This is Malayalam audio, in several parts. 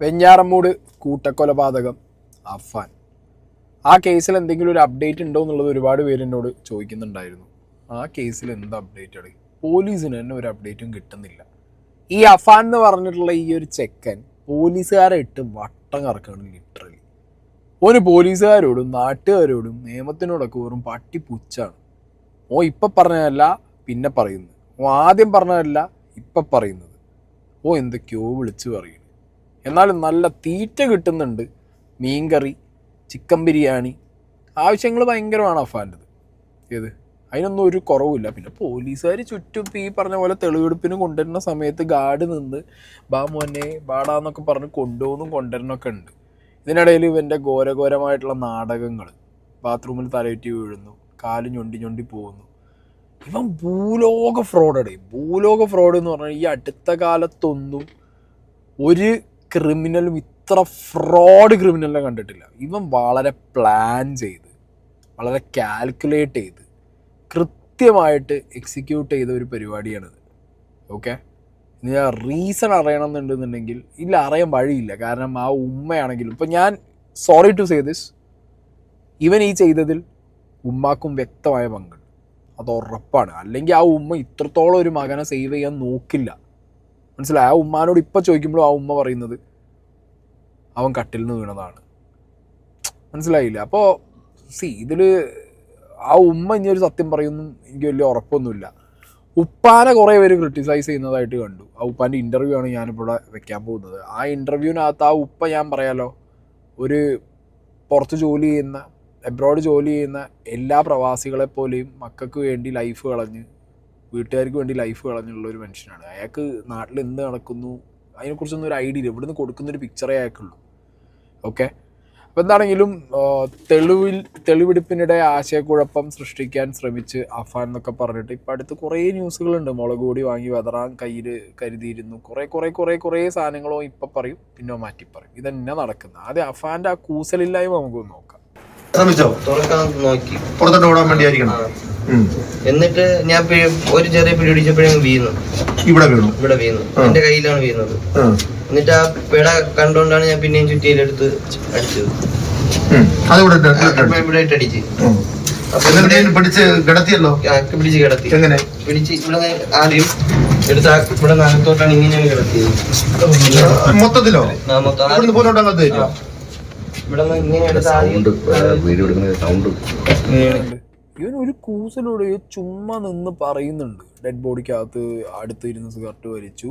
വെഞ്ഞാറമ്മൂട് കൂട്ടക്കൊലപാതകം അഫാൻ. ആ കേസിൽ എന്തെങ്കിലും ഒരു അപ്ഡേറ്റ് ഉണ്ടോ എന്നുള്ളത് ഒരുപാട് പേര് എന്നോട് ചോദിക്കുന്നുണ്ടായിരുന്നു. ആ കേസിൽ എന്ത് അപ്ഡേറ്റ് ആണ്? പോലീസിന് തന്നെ ഒരു അപ്ഡേറ്റും കിട്ടുന്നില്ല. ഈ അഫാൻ എന്ന് പറഞ്ഞിട്ടുള്ള ഈ ഒരു ചെക്കൻ പോലീസുകാരെ ഇട്ട് വട്ടം കറക്കാണ് ലിറ്ററലി. ഒരു പോലീസുകാരോടും നാട്ടുകാരോടും നിയമത്തിനോടൊക്കെ വെറും പട്ടിപ്പുച്ചാണ്. ഓ ഇപ്പം പറഞ്ഞതല്ല പിന്നെ പറയുന്നത്, ഓ ആദ്യം പറഞ്ഞതല്ല ഇപ്പം പറയുന്നത്, ഓ എന്തൊക്കെയോ വിളിച്ച് പറയുന്നു. എന്നാലും നല്ല തീറ്റ കിട്ടുന്നുണ്ട്. മീൻകറി, ചിക്കൻ ബിരിയാണി, ആവശ്യങ്ങൾ ഭയങ്കരമാണ് അഫാൻ്റെത്. ഏത് അതിനൊന്നും ഒരു കുറവില്ല. പിന്നെ പോലീസുകാർ ചുറ്റും ഈ പറഞ്ഞ പോലെ തെളിവെടുപ്പിന് കൊണ്ടുവരുന്ന സമയത്ത് ഗാർഡ് നിന്ന് ബാ മോനെ ബാടാന്നൊക്കെ പറഞ്ഞ് കൊണ്ടുവരുന്നൊക്കെ ഉണ്ട്. ഇതിനിടയിൽ ഇവൻ്റെ ഘോരഘോരമായിട്ടുള്ള നാടകങ്ങൾ, ബാത്റൂമിൽ തലയേറ്റി വീഴുന്നു, കാല് ഞൊണ്ടി പോകുന്നു. ഇവൻ ഭൂലോക ഫ്രോഡാണ്. ഭൂലോക ഫ്രോഡ് എന്ന് പറഞ്ഞാൽ ഈ അടുത്ത കാലത്തൊന്നും ഒരു ക്രിമിനലും ഇത്ര ഫ്രോഡ് ക്രിമിനലിനെ കണ്ടിട്ടില്ല. ഇവൻ വളരെ പ്ലാൻ ചെയ്ത്, വളരെ കാൽക്കുലേറ്റ് ചെയ്ത്, കൃത്യമായിട്ട് എക്സിക്യൂട്ട് ചെയ്ത ഒരു പരിപാടിയാണിത്. ഓക്കെ, ഇനി ആ റീസൺ അറിയണമെന്നുണ്ടെന്നുണ്ടെങ്കിൽ ഇല്ല, അറിയാൻ വഴിയില്ല. കാരണം ആ ഉമ്മയാണെങ്കിലും ഇപ്പം ഞാൻ സോറി ടു സേ ദിസ്, ഇവൻ ഈ ചെയ്തതിൽ ഉമ്മാക്കും വ്യക്തമായ പങ്കുണ്ട്, അത് ഉറപ്പാണ്. അല്ലെങ്കിൽ ആ ഉമ്മ ഇത്രത്തോളം ഒരു മകനെ സേവ് ചെയ്യാൻ നോക്കില്ല. മനസ്സിലായി? ആ ഉമ്മാനോട് ഇപ്പം ചോദിക്കുമ്പോഴും ആ ഉമ്മ പറയുന്നത് അവൻ കട്ടിൽ നിന്ന് വീണതാണ്. മനസ്സിലായില്ല? അപ്പോൾ ഇതിൽ ആ ഉമ്മ ഇനി ഒരു സത്യം പറയുന്നു എനിക്ക് വലിയ ഉറപ്പൊന്നുമില്ല. ഉപ്പാനെ കുറേ പേര് ക്രിട്ടിസൈസ് ചെയ്യുന്നതായിട്ട് കണ്ടു. ആ ഉപ്പാൻ്റെ ഇൻ്റർവ്യൂ ആണ് ഞാനിവിടെ വെക്കാൻ പോകുന്നത്. ആ ഇൻ്റർവ്യൂവിനകത്ത് ആ ഉപ്പ, ഞാൻ പറയാലോ, ഒരു പുറത്ത് ജോലി ചെയ്യുന്ന, എബ്രോഡ് ജോലി ചെയ്യുന്ന എല്ലാ പ്രവാസികളെപ്പോലെയും മക്കൾക്ക് വേണ്ടി ലൈഫ് കളഞ്ഞ്, വീട്ടുകാർക്ക് വേണ്ടി ലൈഫ് കളഞ്ഞുള്ള ഒരു മനുഷ്യനാണ്. അയാൾക്ക് നാട്ടിൽ എന്ത് നടക്കുന്നു അതിനെക്കുറിച്ചൊന്നും ഒരു ഐഡിയ ഇല്ല. ഇവിടുന്ന് കൊടുക്കുന്നൊരു പിക്ചറേ അയാൾക്കുള്ളൂ. ഓക്കെ, അപ്പോൾ എന്താണെങ്കിലും തെളിവെടുപ്പിനിടെ ആശയക്കുഴപ്പം സൃഷ്ടിക്കാൻ ശ്രമിച്ച് അഫാൻ എന്നൊക്കെ പറഞ്ഞിട്ട് ഇപ്പം അടുത്ത് കുറേ ന്യൂസുകളുണ്ട്. മുളക് പൊടി വാങ്ങി വെതറാൻ കയ്യിൽ കരുതിയിരുന്നു, കുറേ സാധനങ്ങളോ ഇപ്പം പറയും പിന്നെ മാറ്റി പറയും. ഇതന്നെ നടക്കുന്നത്. ആദ്യം അഫാൻ്റെ ആ കൂസലില്ലായ്മ നമുക്കൊന്ന് നോക്കാം. ശ്രമിച്ചോ? തുറക്കാൻ നോക്കി, പുറത്തോട്ട് ഓടാൻ വേണ്ടിയായിരിക്കണം. എന്നിട്ട് ഞാൻ ഒരു ചെറിയ പിടി പിടിച്ചപ്പോഴും വീണു. ഇവിടെ വീണു, എന്റെ കയ്യിലാണ് വീണത്. എന്നിട്ട് ആ പിട കണ്ടോണ്ടാണ് ഞാൻ പിന്നെയും ചുറ്റിയിലെടുത്ത് അടിച്ചത്. ഇവിടെ അടിച്ച് പിടിച്ച് കിടത്തിയല്ലോ. പിടിച്ച് കിടത്തി. എങ്ങനെ പിടിച്ച്? ഇവിടെ ആദ്യം എടുത്ത ഇവിടെ നഗത്തോട്ടാണ് ഇങ്ങനെയാണ് കിടത്തിയത്. മൊത്തത്തിലോ? മൊത്തം ഇവൻ ഒരു കൂസലോട് ചുമ്മാ നിന്ന് പറയുന്നുണ്ട്. ഡെഡ് ബോഡിക്കകത്ത് അടുത്ത് ഇരുന്ന് സിഗരറ്റ് വലിച്ചു.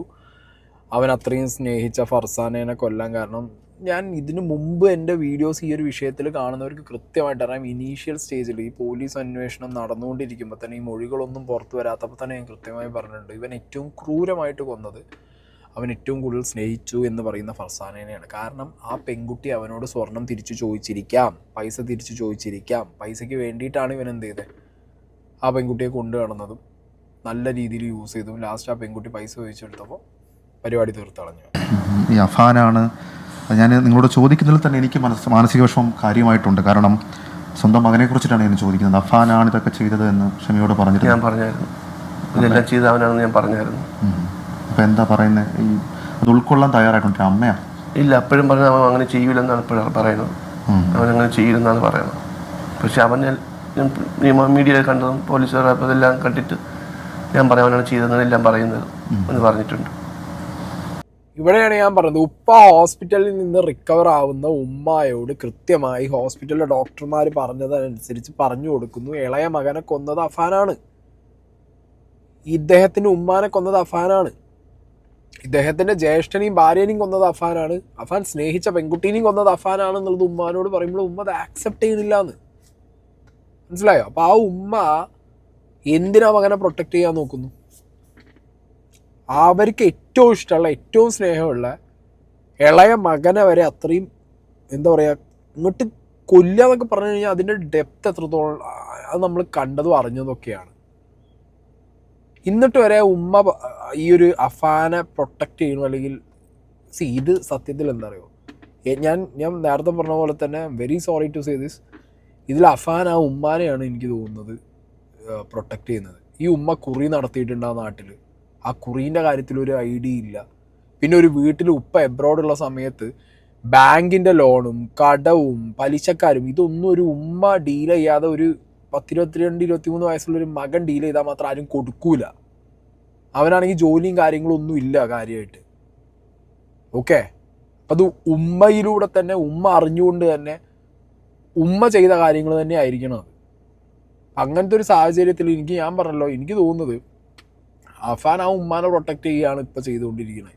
അവൻ അത്രയും സ്നേഹിച്ച ഫർസാനേനെ കൊല്ലാൻ കാരണം, ഞാൻ ഇതിനു മുമ്പ് എൻ്റെ വീഡിയോസ് ഈ ഒരു വിഷയത്തിൽ കാണുന്നവർക്ക് കൃത്യമായിട്ട് അറിയാം. ഇനീഷ്യൽ സ്റ്റേജിൽ ഈ പോലീസ് അന്വേഷണം നടന്നുകൊണ്ടിരിക്കുമ്പോൾ തന്നെ, ഈ മൊഴികളൊന്നും പുറത്തു വരാത്തപ്പോൾ തന്നെ ഞാൻ കൃത്യമായി പറഞ്ഞിട്ടുണ്ട്, ഇവൻ ഏറ്റവും ക്രൂരമായിട്ട് കൊന്നത്, അവൻ ഏറ്റവും കൂടുതൽ സ്നേഹിച്ചു എന്ന് പറയുന്ന ഫർസാനേനെയാണ്. കാരണം ആ പെൺകുട്ടി അവനോട് സ്വർണം തിരിച്ചു ചോദിച്ചിരിക്കാം, പൈസ തിരിച്ചു ചോദിച്ചിരിക്കാം. പൈസയ്ക്ക് വേണ്ടിയിട്ടാണ് ഇവൻ എന്ത് ചെയ്തത്, ആ പെൺകുട്ടിയെ കൊണ്ടു നടന്നതും നല്ല രീതിയിൽ യൂസ് ചെയ്തതും. ലാസ്റ്റ് ആ പെൺകുട്ടി പൈസ ചോദിച്ചെടുത്തപ്പോൾ പരിപാടി തീർത്തളഞ്ഞു. ഈ അഫാനാണ് ഞാൻ നിങ്ങളോട് ചോദിക്കുന്നതിൽ തന്നെ എനിക്ക് മാനസിക വിഷമം കാര്യമായിട്ടുണ്ട്. കാരണം സ്വന്തം മകനെ കുറിച്ചിട്ടാണ് ഞാൻ ചോദിക്കുന്നത്. അഫാനാണ് ഇതൊക്കെ ചെയ്തത് എന്ന് ഷമിയോട് പറഞ്ഞിട്ട് ഞാൻ പറഞ്ഞായിരുന്നു, ഇതെല്ലാം ചെയ്ത അവനാണെന്ന് ഞാൻ പറഞ്ഞായിരുന്നു. അപ്പോൾ എന്താ പറയുന്നത്? ഈ അത് ഉൾക്കൊള്ളാൻ തയ്യാറായിട്ടുണ്ട് അമ്മയാ? ഇല്ല, അപ്പോഴും പറഞ്ഞ അവൻ അങ്ങനെ ചെയ്യൂലെന്നാണ് ഇപ്പോഴാണ് പറയുന്നത്. അവനങ്ങനെ ചെയ്യില്ലെന്നാണ് പറയുന്നത്. പക്ഷെ അവൻ മീഡിയയിൽ കണ്ടതും പോലീസുകാർ അതെല്ലാം കണ്ടിട്ട് ഞാൻ പറയാം അവനാണ് ചെയ്തതെന്നെല്ലാം പറയുന്നത് എന്ന് പറഞ്ഞിട്ടുണ്ട്. ഇവിടെയാണ് ഞാൻ പറഞ്ഞത്, ഉപ്പ ഹോസ്പിറ്റലിൽ നിന്ന് റിക്കവർ ആവുന്ന ഉമ്മായോട് കൃത്യമായി ഹോസ്പിറ്റലിലെ ഡോക്ടർമാർ പറഞ്ഞതനുസരിച്ച് പറഞ്ഞു കൊടുക്കുന്നു, ഇളയ മകനെ കൊന്നത് അഫാനാണ്, ഇദ്ദേഹത്തിൻ്റെ ഉമ്മാനെ കൊന്നത് അഫാനാണ്, ഇദ്ദേഹത്തിൻ്റെ ജ്യേഷ്ഠനെയും ഭാര്യേനെയും കൊന്നത് അഫാനാണ്, അഫാൻ സ്നേഹിച്ച പെൺകുട്ടീനെയും കൊന്നത് അഫാനാണെന്നുള്ളത് ഉമ്മാനോട് പറയുമ്പോൾ ഉമ്മ അത് ആക്സെപ്റ്റ് ചെയ്യുന്നില്ല എന്ന്. മനസ്സിലായോ? അപ്പോൾ ആ ഉമ്മ എന്തിനാ മകനെ പ്രൊട്ടക്റ്റ് ചെയ്യാൻ നോക്കുന്നു? അവർക്ക് ഏറ്റവും ഇഷ്ടമുള്ള, ഏറ്റവും സ്നേഹമുള്ള ഇളയ മകനെ വരെ അത്രയും എന്താ പറയുക ഇങ്ങോട്ട് കൊല്ലുക എന്നൊക്കെ പറഞ്ഞു കഴിഞ്ഞാൽ അതിൻ്റെ ഡെപ്ത് എത്രത്തോളം അത് നമ്മൾ കണ്ടതും അറിഞ്ഞതൊക്കെയാണ്. എന്നിട്ട് വരെ ഉമ്മ ഈ ഒരു അഫാനെ പ്രൊട്ടക്റ്റ് ചെയ്യണം. അല്ലെങ്കിൽ ഇത് സത്യത്തിൽ എന്താ പറയുക, ഞാൻ നേരത്തെ പറഞ്ഞ പോലെ തന്നെ very sorry to say this, ഇതിൽ അഫാൻ ആ ഉമ്മാനെയാണ് എനിക്ക് തോന്നുന്നത് പ്രൊട്ടക്റ്റ് ചെയ്യുന്നത്. ഈ ഉമ്മ കുറി നടത്തിയിട്ടുണ്ട് ആ നാട്ടിൽ, ആ കുറീൻ്റെ കാര്യത്തിലൊരു ഐഡിയ ഇല്ല. പിന്നെ ഒരു വീട്ടിൽ ഉപ്പ എബ്രോഡുള്ള സമയത്ത് ബാങ്കിൻ്റെ ലോണും കടവും പലിശക്കാരും ഇതൊന്നും ഒരു ഉമ്മ ഡീൽ ചെയ്യാതെ ഒരു 22-23 വയസ്സുള്ളൊരു മകൻ ഡീൽ ചെയ്താൽ മാത്രം ആരും കൊടുക്കൂല. അവനാണെങ്കിൽ ജോലിയും കാര്യങ്ങളും ഒന്നും ഇല്ല കാര്യമായിട്ട്. ഓക്കെ, അപ്പം അത് ഉമ്മയിലൂടെ തന്നെ ഉമ്മ അറിഞ്ഞുകൊണ്ട് തന്നെ ഉമ്മ ചെയ്ത കാര്യങ്ങൾ തന്നെ ആയിരിക്കണം അത്. അങ്ങനത്തെ ഒരു സാഹചര്യത്തിൽ ഞാൻ പറഞ്ഞല്ലോ, എനിക്ക് തോന്നുന്നത് അഫാൻ ആ ഉമ്മാനെ പ്രൊട്ടക്റ്റ് ചെയ്യുകയാണ് ഇപ്പോൾ ചെയ്തുകൊണ്ടിരിക്കുന്നത്.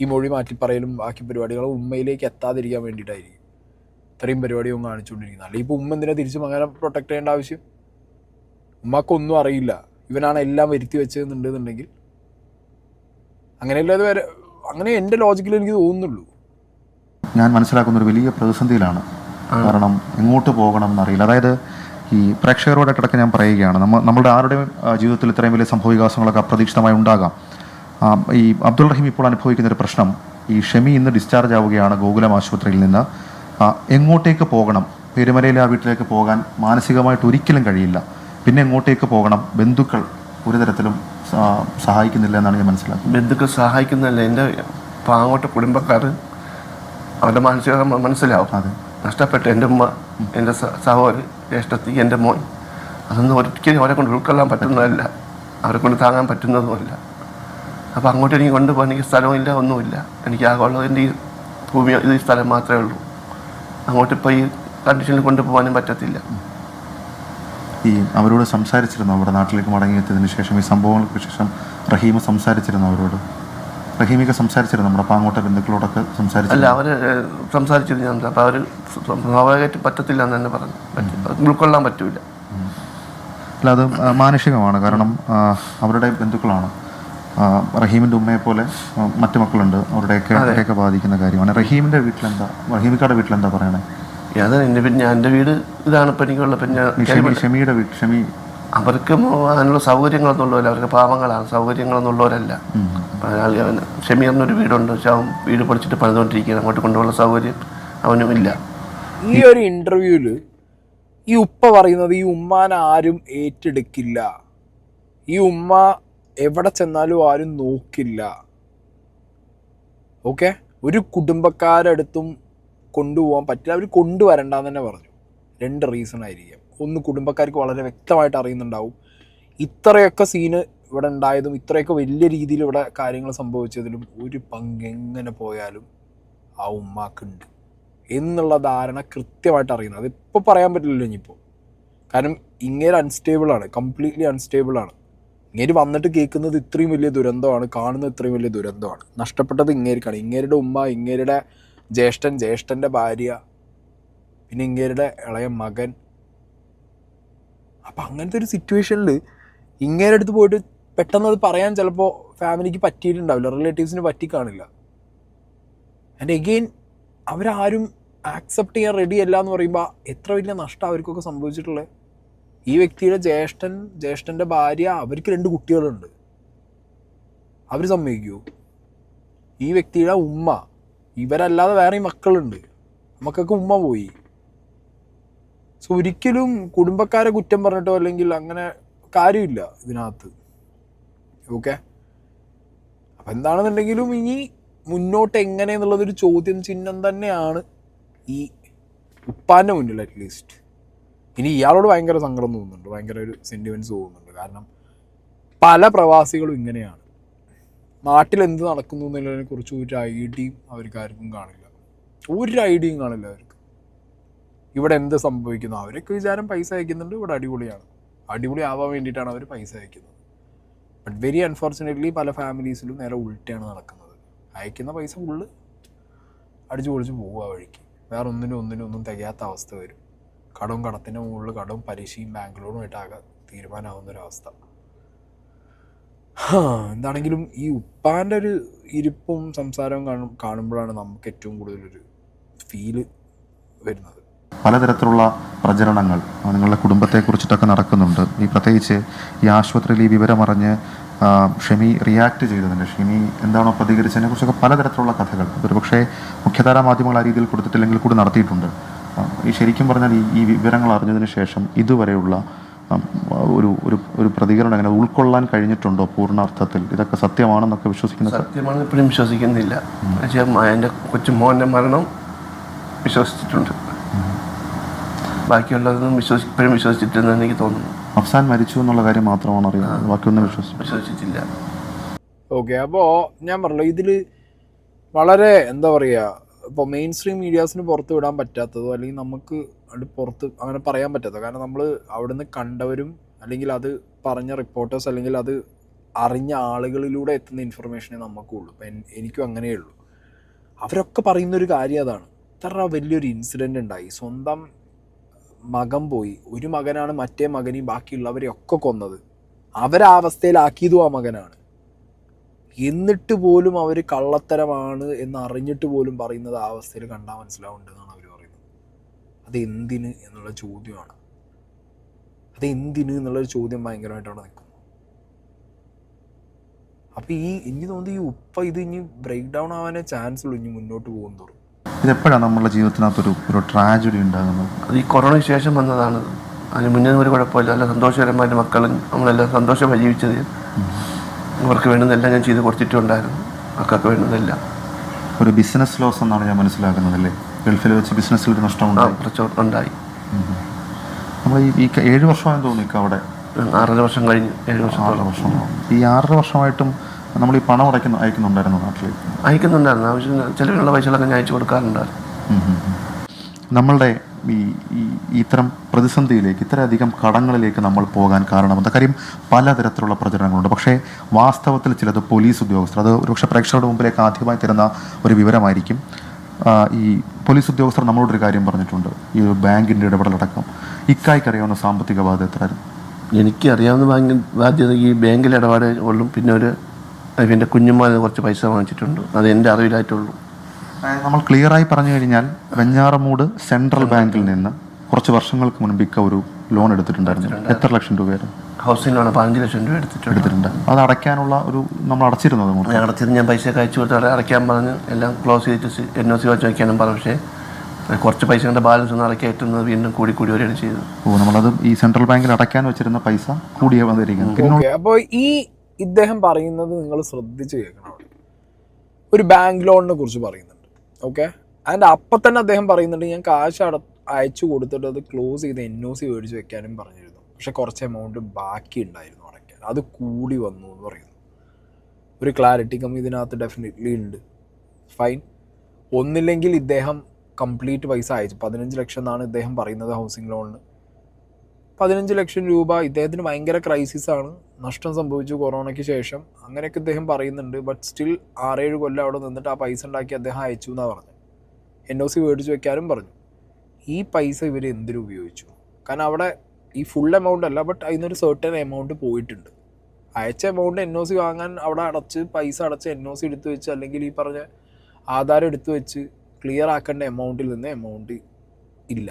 ഈ മൊഴി മാറ്റിപ്പറയലും ബാക്കി പരിപാടികളും ഉമ്മയിലേക്ക് എത്താതിരിക്കാൻ വേണ്ടിയിട്ടായിരിക്കും ഇത്രയും പരിപാടിയും കാണിച്ചുകൊണ്ടിരിക്കുന്നത്. അല്ലെങ്കിൽ ഇപ്പോൾ ഉമ്മ എന്തിനാ തിരിച്ച് മകനെ പ്രൊട്ടക്റ്റ് ചെയ്യേണ്ട ആവശ്യം? ഉമ്മക്കൊന്നും അറിയില്ല, ഇവനാണ് എല്ലാം വരുത്തി വെച്ചതെന്നുണ്ടെന്നുണ്ടെങ്കിൽ അങ്ങനെയല്ല. അത് വരെ അങ്ങനെ എൻ്റെ ലോജിക്കിൽ എനിക്ക് തോന്നുന്നുള്ളൂ. ഞാൻ മനസ്സിലാക്കുന്ന ഒരു വലിയ പ്രതിസന്ധിയിലാണ്. കാരണം എങ്ങോട്ട് പോകണം എന്നറിയില്ല. അതായത് ഈ പ്രേക്ഷകരോടായിട്ടൊക്കെ ഞാൻ പറയുകയാണ്, നമ്മളുടെ ആരുടെയും ജീവിതത്തിൽ ഇത്രയും വലിയ സംഭവവികാസങ്ങളൊക്കെ അപ്രതീക്ഷിതമായി ഉണ്ടാകാം. ഈ അബ്ദുൾ റഹീം ഇപ്പോൾ അനുഭവിക്കുന്ന ഒരു പ്രശ്നം, ഈ ഷെമി ഇന്ന് ഡിസ്ചാർജ് ആവുകയാണ് ഗോകുലം ആശുപത്രിയിൽ നിന്ന്. എങ്ങോട്ടേക്ക് പോകണം? പെരുമലയിലെ ആ വീട്ടിലേക്ക് പോകാൻ മാനസികമായിട്ട് ഒരിക്കലും കഴിയില്ല. പിന്നെ എങ്ങോട്ടേക്ക് പോകണം? ബന്ധുക്കൾ ഒരു തരത്തിലും സഹായിക്കുന്നില്ല എന്നാണ് ഞാൻ മനസ്സിലാക്കുന്നത്. ബന്ധുക്കൾ സഹായിക്കുന്നില്ല. എൻ്റെ പാങ്ങോട്ട് കുടുംബക്കാർ അവരുടെ മാനസിക മനസ്സിലാവും. അതെ, നഷ്ടപ്പെട്ട എൻ്റെ ഉമ്മ, എൻ്റെ സഹോദരി, ജ്യേഷ്ഠത്തി, എൻ്റെ മോൻ, അതൊന്നും ഒരിക്കലും അവരെ കൊണ്ട് ഉൾക്കൊള്ളാൻ പറ്റുന്നതല്ല, അവരെ കൊണ്ട് താങ്ങാൻ പറ്റുന്നതുമല്ല. അപ്പോൾ അങ്ങോട്ട് എനിക്ക് കൊണ്ടുപോകാൻ എനിക്ക് സ്ഥലമില്ല, ഒന്നുമില്ല. എനിക്ക് ആകെയുള്ളത് എൻ്റെ ഈ ഭൂമി, ഈ സ്ഥലം മാത്രമേ ഉള്ളൂ. അങ്ങോട്ടിപ്പോൾ ഈ കണ്ടീഷനിൽ കൊണ്ടുപോകാനും പറ്റത്തില്ല. ഈ അവരോട് സംസാരിച്ചിരുന്നു അവിടെ നാട്ടിലേക്ക് മടങ്ങിയെത്തിയതിന് ശേഷം, ഈ സംഭവങ്ങൾക്ക് ശേഷം റഹീമ സംസാരിച്ചിരുന്നു അവരോട്? റഹീമിക്ക് സംസാരിച്ചിരുന്നു നമ്മുടെ പാങ്ങോട്ടെ ബന്ധുക്കളോടൊക്കെ സംസാരിച്ചു? അല്ല, അവർ സംസാരിച്ചിരുന്നു ഞാൻ. അപ്പോൾ അവർ സ്വാഭാവികമായിട്ട് പറ്റത്തില്ല എന്ന് തന്നെ പറഞ്ഞു. ഉൾക്കൊള്ളാൻ പറ്റൂല. അല്ല, അത് മാനുഷികമാണ്. കാരണം അവരുടെ ബന്ധുക്കളാണ്. റഹീമിൻ്റെ ഉമ്മയെ പോലെ മറ്റു മക്കളുണ്ട്, അവരുടെയൊക്കെ ബാധിക്കുന്ന കാര്യമാണ്. റഹീമിൻ്റെ വീട്ടിലെന്താ, റഹീമിക്കയുടെ വീട്ടിലെന്താ പറയണേ? അത് എൻ്റെ വീട് ഇതാണ് ഇപ്പം എനിക്കുള്ള. പിന്നെ ഷെമിയുടെ വീട്, ഷെമി അവർക്ക് അതിനുള്ള സൗകര്യങ്ങളൊന്നുള്ളവരല്ല, അവർക്ക് പാവങ്ങളാണ്, സൗകര്യങ്ങളൊന്നുള്ളവരല്ല. ഷമീറിനൊരു വീടുണ്ട്, പക്ഷെ അവൻ വീട് പഠിച്ചിട്ട് പണിതുകൊണ്ടിരിക്കുകയാണ്. അങ്ങോട്ട് കൊണ്ടുപോകുന്ന സൗകര്യം അവനും ഇല്ല. ഈ ഒരു ഇൻ്റർവ്യൂവിൽ ഈ ഉപ്പ പറയുന്നത് ഈ ഉമ്മാനെ ആരും ഏറ്റെടുക്കില്ല, ഈ ഉമ്മ എവിടെ ചെന്നാലും ആരും നോക്കില്ല. ഓക്കെ, ഒരു കുടുംബക്കാരടുത്തും കൊണ്ടുപോകാൻ പറ്റില്ല, അവർ കൊണ്ടുവരണ്ടെന്ന് തന്നെ പറഞ്ഞു. 2 റീസൺ ആയിരിക്കാം. ഒന്ന്, കുടുംബക്കാർക്ക് വളരെ വ്യക്തമായിട്ട് അറിയുന്നുണ്ടാവും ഇത്രയൊക്കെ സീന് ഇവിടെ ഉണ്ടായതും ഇത്രയൊക്കെ വലിയ രീതിയിൽ ഇവിടെ കാര്യങ്ങൾ സംഭവിച്ചതിലും ഒരു പങ്ക് എങ്ങനെ പോയാലും ആ ഉമ്മാക്കുണ്ട് എന്നുള്ള ധാരണ കൃത്യമായിട്ട് അറിയുന്നത്. അതിപ്പോൾ പറയാൻ പറ്റില്ലല്ലോ ഇനിയിപ്പോൾ, കാരണം ഇങ്ങേര് അൺസ്റ്റേബിളാണ്, കംപ്ലീറ്റ്ലി അൺസ്റ്റേബിളാണ്. ഇങ്ങേര് വന്നിട്ട് കേൾക്കുന്നത് ഇത്രയും വലിയ ദുരന്തമാണ്, കാണുന്നത് ഇത്രയും വലിയ ദുരന്തമാണ്. നഷ്ടപ്പെട്ടത് ഇങ്ങേർക്കാണ്. ഇങ്ങേരുടെ ഉമ്മ, ഇങ്ങേരുടെ ജ്യേഷ്ഠൻ, ജ്യേഷ്ഠൻ്റെ ഭാര്യ, പിന്നെ ഇങ്ങേരുടെ ഇളയ മകൻ. അപ്പം അങ്ങനത്തെ ഒരു സിറ്റുവേഷനിൽ ഇങ്ങേരുടെ അടുത്ത് പോയിട്ട് പെട്ടെന്ന് അത് പറയാൻ ചിലപ്പോൾ ഫാമിലിക്ക് പറ്റിയിട്ടുണ്ടാവില്ല, റിലേറ്റീവ്സിന് പറ്റിക്കാണില്ല. ആൻഡ് എഗെയിൻ അവരാരും ആക്സെപ്റ്റ് ചെയ്യാൻ റെഡി അല്ല എന്ന് പറയുമ്പോൾ എത്ര വലിയ നഷ്ടം അവർക്കൊക്കെ സംഭവിച്ചിട്ടുള്ളത്. ഈ വ്യക്തിയുടെ ജ്യേഷ്ഠൻ്റെ ഭാര്യ, അവർക്ക് 2 കുട്ടികളുണ്ട്, അവർ സമ്മതിക്കുമോ? ഈ വ്യക്തിയുടെ ഉമ്മ, ഇവരല്ലാതെ വേറെ മക്കളുണ്ട്, നമുക്കൊക്കെ ഉമ്മ പോയി. സോ ഒരിക്കലും കുടുംബക്കാരെ കുറ്റം പറഞ്ഞിട്ടോ അല്ലെങ്കിൽ അങ്ങനെ കാര്യമില്ല ഇതിനകത്ത്. ഓക്കെ, അപ്പം എന്താണെന്നുണ്ടെങ്കിലും ഇനി മുന്നോട്ട് എങ്ങനെയെന്നുള്ളതൊരു ചോദ്യം ചിഹ്നം തന്നെയാണ് ഈ ഉപ്പാൻ്റെ മുന്നിൽ. അറ്റ്ലീസ്റ്റ് ഇനി ഇയാളോട് ഭയങ്കര സങ്കടം തോന്നുന്നുണ്ട്, ഭയങ്കര ഒരു സെൻറ്റിമെൻറ്റ്സ് തോന്നുന്നുണ്ട്. കാരണം പല പ്രവാസികളും ഇങ്ങനെയാണ്. നാട്ടിൽ എന്ത് നടക്കുന്നു എന്നുള്ളതിനെ കുറിച്ച് ഒരു ഐഡിയയും അവർക്കാർക്കും കാണില്ല, ഒരു ഐഡിയയും കാണില്ല അവർക്ക്. ഇവിടെ എന്ത് സംഭവിക്കുന്നു, അവരൊക്കെ വിചാരം പൈസ അയക്കുന്നുണ്ട്, ഇവിടെ അടിപൊളിയാണ്, അടിപൊളി ആവാൻ വേണ്ടിയിട്ടാണ് അവർ പൈസ അയക്കുന്നത്. ബട്ട് വെരി അൺഫോർച്ചുനേറ്റ്ലി പല ഫാമിലീസിലും നേരെ ഉൾട്ടയാണ് നടക്കുന്നത്. അയക്കുന്ന പൈസ ഫുള്ള് അടിച്ചു പൊളിച്ച് പോവുക വഴിക്ക്, വേറെ ഒന്നിനും തികയാത്ത അവസ്ഥ വരും. കടത്തിൻ്റെ മുകളിൽ കടവും പലിശയും ബാങ്ക് ലോണുമായിട്ടാകെ തീരുമാനമാവുന്നൊരവസ്ഥ. എന്താണെങ്കിലും ഈ ഉപ്പാൻ്റെ ഒരു ഇരിപ്പും സംസാരവും കാണുമ്പോഴാണ് നമുക്ക് ഏറ്റവും കൂടുതലൊരു ഫീല് വരുന്നത്. പലതരത്തിലുള്ള പ്രചരണങ്ങൾ നിങ്ങളുടെ കുടുംബത്തെക്കുറിച്ചിട്ടൊക്കെ നടക്കുന്നുണ്ട്. ഈ പ്രത്യേകിച്ച് ഈ ആശുപത്രിയിൽ ഈ വിവരമറിഞ്ഞ് ഷെമി റിയാക്ട് ചെയ്തതിൻ്റെ, ഷെമി എന്താണോ പ്രതികരിച്ചതിനെ കുറിച്ചൊക്കെ പലതരത്തിലുള്ള കഥകൾ ഒരുപക്ഷെ മുഖ്യധാരാ മാധ്യമങ്ങൾ ആ രീതിയിൽ കൊടുത്തിട്ടില്ലെങ്കിൽ കൂടി നടത്തിയിട്ടുണ്ട്. ഈ ശരിക്കും പറഞ്ഞാൽ ഈ വിവരങ്ങൾ അറിഞ്ഞതിന് ശേഷം ഇതുവരെയുള്ള ഒരു ഒരു ഒരു പ്രതികരണം അങ്ങനെ ഉൾക്കൊള്ളാൻ കഴിഞ്ഞിട്ടുണ്ടോ പൂർണ്ണാർത്ഥത്തിൽ? ഇതൊക്കെ സത്യമാണെന്നൊക്കെ വിശ്വസിക്കുന്നത്? സത്യമാണെന്ന് ഇപ്പോഴും വിശ്വസിക്കുന്നില്ല. പക്ഷേ എൻ്റെ കൊച്ചുമോൻ്റെ മരണം വിശ്വസിച്ചിട്ടുണ്ട്. ബാക്കിയുള്ളതൊന്നും ഇപ്പോഴും വിശ്വസിച്ചിട്ടില്ലെന്ന് എനിക്ക് തോന്നുന്നു. അഫ്സാൻ മരിച്ചു എന്നുള്ള കാര്യം മാത്രമാണ് അറിയുന്നത്, ബാക്കിയൊന്നും വിശ്വസിച്ചില്ല. ഓക്കെ, അപ്പോൾ ഞാൻ പറഞ്ഞല്ലോ ഇതിൽ വളരെ എന്താ പറയുക, ഇപ്പോൾ മെയിൻ സ്ട്രീം മീഡിയാസിന് പുറത്ത് വിടാൻ പറ്റാത്തതോ അല്ലെങ്കിൽ നമുക്ക് അത് പുറത്ത് അങ്ങനെ പറയാൻ പറ്റാത്തതോ, കാരണം നമ്മൾ അവിടുന്ന് കണ്ടവരും അല്ലെങ്കിൽ അത് പറഞ്ഞ റിപ്പോർട്ടേഴ്സ് അല്ലെങ്കിൽ അത് അറിഞ്ഞ ആളുകളിലൂടെ എത്തുന്ന ഇൻഫർമേഷനേ നമുക്കുള്ളൂ. ഇപ്പം എനിക്കും അങ്ങനെയുള്ളൂ. അവരൊക്കെ പറയുന്നൊരു കാര്യം അതാണ്. ഇത്ര വലിയൊരു ഇൻസിഡൻ്റ് ഉണ്ടായി, സ്വന്തം മകൻ പോയി, ഒരു മകനാണ് മറ്റേ മകനെയും ബാക്കിയുള്ളവരെയൊക്കെ കൊന്നത്, അവരാ അവസ്ഥയിലാക്കിയതും ആ മകനാണ്. എന്നിട്ട് പോലും അവർ കള്ളത്തരമാണ് എന്ന് അറിഞ്ഞിട്ട് പോലും പറയുന്നത് ആ അവസ്ഥയിൽ കണ്ടാൽ മനസ്സിലാവുന്നുണ്ടെന്നാണ് അവർ പറയുന്നത്. അതെന്തിന് എന്നുള്ള ചോദ്യമാണ്. അതെന്തിന് എന്നുള്ളൊരു ചോദ്യം ഭയങ്കരമായിട്ട് അവിടെ നിൽക്കുന്നു. അപ്പോൾ എനിക്ക് തോന്നുന്നത് ഈ ഇത് ഇനി ബ്രേക്ക് ഡൗൺ ആവാനേ ചാൻസ് ഉള്ളൂ ഇനി മുന്നോട്ട് പോകും തോറും. ഇതെപ്പോഴാണ് നമ്മുടെ ജീവിതത്തിനകത്തൊരു ട്രാജഡി ഉണ്ടാകുന്നത്? അത് ഈ കൊറോണയ്ക്ക് ശേഷം വന്നതാണ്. അതിന് മുന്നേ ഒരു കുഴപ്പമില്ല, നല്ല സന്തോഷകരമായിട്ട് മക്കളും നമ്മളെല്ലാം സന്തോഷമായി ജീവിച്ചത്. അവർക്ക് വേണ്ടുന്നതെല്ലാം ഞാൻ ചെയ്ത് കൊടുത്തിട്ടുണ്ടായിരുന്നു, മക്കൾക്ക് വേണ്ടുന്നതെല്ലാം. ഒരു ബിസിനസ് ലോസ് എന്നാണ് ഞാൻ മനസ്സിലാക്കുന്നതല്ലേ? ഗൾഫിൽ വെച്ച് ബിസിനസ്സിൽ ഒരു നഷ്ടം ഉണ്ടായി. നമ്മൾ ഈ 7 വർഷമാണെന്ന് തോന്നുന്നു അവിടെ. 6 വർഷം കഴിഞ്ഞ് 7 വർഷം. 6 വർഷം. ഈ 6 വർഷമായിട്ടും നമ്മൾ ഈ പണം അയക്കുന്നുണ്ടായിരുന്നു നാട്ടിൽ? അയക്കുന്നുണ്ടായിരുന്നു. ആവശ്യത്തിന് ചിലവിനുള്ള പൈസകളൊക്കെ ഞാൻ അയച്ചു കൊടുക്കാറുണ്ടായിരുന്നു. നമ്മളുടെ ഈ ഇത്തരം പ്രതിസന്ധിയിലേക്ക്, ഇത്രയധികം കടങ്ങളിലേക്ക് നമ്മൾ പോകാൻ കാരണം എന്താ? കാര്യം പലതരത്തിലുള്ള പ്രചരണങ്ങളുണ്ട്. പക്ഷേ വാസ്തവത്തിൽ ചിലത് പോലീസ് ഉദ്യോഗസ്ഥർ, അത് ഒരുപക്ഷെ പ്രേക്ഷകരുടെ മുമ്പിലേക്ക് ആദ്യമായി തരുന്ന ഒരു വിവരമായിരിക്കും. ഈ പോലീസ് ഉദ്യോഗസ്ഥർ നമ്മളോടൊരു കാര്യം പറഞ്ഞിട്ടുണ്ട്, ഈ ഒരു ബാങ്കിൻ്റെ ഇടപെടലടക്കം. ഇക്കായ്ക്കറിയാവുന്ന സാമ്പത്തിക ബാധ്യത എത്രയായിരുന്നു? എനിക്കറിയാവുന്ന ബാധ്യത ഈ ബാങ്കിലെ ഇടപാട് ഉള്ളൂ. പിന്നെ എൻ്റെ കുഞ്ഞുമാന് കുറച്ച് പൈസ വാങ്ങിച്ചിട്ടുണ്ട്, അത് എൻ്റെ അറിവിലായിട്ടുള്ളൂ. നമ്മൾ ക്ലിയറായി പറഞ്ഞു കഴിഞ്ഞാൽ വെഞ്ഞാറമൂട് സെൻട്രൽ ബാങ്കിൽ നിന്ന് കുറച്ച് വർഷങ്ങൾക്ക് മുൻപ് ഒരു ലോൺ എടുത്തിട്ടുണ്ടായിരുന്നു. എത്ര ലക്ഷം രൂപയായിരുന്നു? ഹൗസിംഗ് ലോൺ 15 ലക്ഷം രൂപ എടുത്തിട്ടുണ്ട്. അത് അടയ്ക്കാനുള്ള നമ്മൾ അടച്ചിരുന്നത്? ഞാൻ പൈസ അയച്ചു കൊടുത്ത് അടയ്ക്കാൻ പറഞ്ഞ് എല്ലാം ക്ലോസ് ചെയ്തിട്ട് NOC വെച്ച് വയ്ക്കാനും പറഞ്ഞു. പക്ഷേ കുറച്ച് പൈസയുടെ ബാലൻസ് ഒന്ന് അടയ്ക്കാൻ എത്തുന്നത് വീണ്ടും കൂടി വരികയാണ് ചെയ്തത്. നമ്മളത് ഈ സെൻട്രൽ ബാങ്കിൽ അടയ്ക്കാൻ വെച്ചിരുന്ന പൈസ കൂടിയേ വന്നിരിക്കുന്നു. അപ്പോൾ ഇദ്ദേഹം പറയുന്നത് നിങ്ങൾ ശ്രദ്ധിച്ച് കേൾക്കണം. ഒരു ബാങ്ക് ലോണിനെ കുറിച്ച് പറയുന്നുണ്ട്. ഓക്കെ, അതിൻ്റെ അപ്പം തന്നെ അദ്ദേഹം പറയുന്നുണ്ട് ഞാൻ കാശ് അയച്ചു കൊടുത്തിട്ട് അത് ക്ലോസ് ചെയ്ത് NOC മേടിച്ച് വെക്കാനും പറഞ്ഞിരുന്നു. പക്ഷെ കുറച്ച് എമൗണ്ട് ബാക്കി ഉണ്ടായിരുന്നു അടയ്ക്കാൻ, അത് കൂടി വന്നു എന്ന് പറയുന്നു. ഒരു ക്ലാരിറ്റി കമ്മി ഇതിനകത്ത് ഡെഫിനറ്റ്ലി ഉണ്ട്. ഫൈൻ. ഒന്നില്ലെങ്കിൽ ഇദ്ദേഹം കംപ്ലീറ്റ് പൈസ അയച്ചു. 15 ലക്ഷം എന്നാണ് ഇദ്ദേഹം പറയുന്നത് ഹൗസിംഗ് ലോണിന്. 15 ലക്ഷം രൂപ ഇദ്ദേഹത്തിന് ഭയങ്കര ക്രൈസിസാണ്, നഷ്ടം സംഭവിച്ചു കൊറോണയ്ക്ക് ശേഷം, അങ്ങനെയൊക്കെ ഇദ്ദേഹം പറയുന്നുണ്ട്. ബട്ട് സ്റ്റിൽ 6-7 കൊല്ലം അവിടെ നിന്നിട്ട് ആ പൈസ ഉണ്ടാക്കി അദ്ദേഹം അയച്ചു എന്നാണ് പറഞ്ഞത്. NOC മേടിച്ച് വെക്കാനും പറഞ്ഞു. ഈ പൈസ ഇവർ എന്തിനു ഉപയോഗിച്ചു? കാരണം അവിടെ ഈ ഫുൾ എമൗണ്ട് അല്ല, ബട്ട് അതിനൊരു സർട്ടൻ എമൗണ്ട് പോയിട്ടുണ്ട്. അയച്ച എമൗണ്ട് NOC വാങ്ങാൻ അവിടെ പൈസ അടച്ച് NOC എടുത്തു വെച്ച് അല്ലെങ്കിൽ ഈ പറഞ്ഞ ആധാരം എടുത്തു വെച്ച് ക്ലിയർ ആക്കേണ്ട എമൗണ്ടിൽ നിന്ന് എമൗണ്ട് ഇല്ല,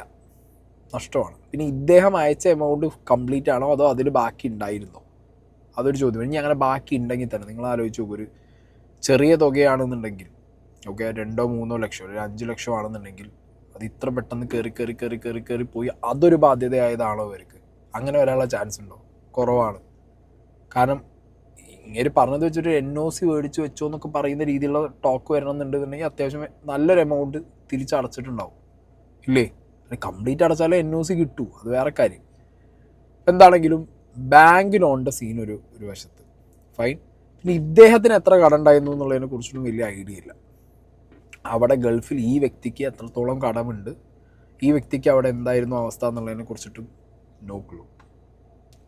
നഷ്ടമാണ്. പിന്നെ ഇദ്ദേഹം അയച്ച എമൗണ്ട് കംപ്ലീറ്റ് ആണോ അതോ അതിൽ ബാക്കി ഉണ്ടായിരുന്നോ? അതൊരു ചോദ്യം. ഇനി അങ്ങനെ ബാക്കി ഉണ്ടെങ്കിൽ തന്നെ നിങ്ങൾ ആലോചിച്ച് നോക്കും, ഒരു ചെറിയ തുകയാണെന്നുണ്ടെങ്കിൽ, ഓക്കെ, 2-3 ലക്ഷം, ഒരു 5 ലക്ഷം ആണെന്നുണ്ടെങ്കിൽ അത് ഇത്ര പെട്ടെന്ന് കയറി പോയി അതൊരു ബാധ്യതയായതാണോ ഇവർക്ക്? അങ്ങനെ വരാനുള്ള ചാൻസ് ഉണ്ടോ? കുറവാണ്. കാരണം ഇങ്ങനെ പറഞ്ഞത് വെച്ചിട്ട് NOC മേടിച്ച് വെച്ചോ എന്നൊക്കെ പറയുന്ന രീതിയിലുള്ള ടോക്ക് വരണമെന്നുണ്ടെന്നുണ്ടെങ്കിൽ അത്യാവശ്യം നല്ലൊരു എമൗണ്ട് തിരിച്ചടച്ചിട്ടുണ്ടാവും, ഇല്ലേ? കംപ്ലീറ്റ് അടച്ചാലേ NOC കിട്ടൂ, അത് വേറെ കാര്യം. എന്താണെങ്കിലും ബാങ്ക് ലോണിൻ്റെ സീൻ ഒരു വശത്ത് ഫൈൻ. പിന്നെ ഇദ്ദേഹത്തിന് എത്ര കടമുണ്ടായിരുന്നു എന്നുള്ളതിനെ കുറിച്ചൊന്നും വലിയ ഐഡിയ ഇല്ല. അവിടെ ഗൾഫിൽ ഈ വ്യക്തിക്ക് എത്രത്തോളം കടമുണ്ട്, ഈ വ്യക്തിക്ക് അവിടെ എന്തായിരുന്നു അവസ്ഥ എന്നുള്ളതിനെ കുറിച്ചിട്ടും നോ ക്ലൂ.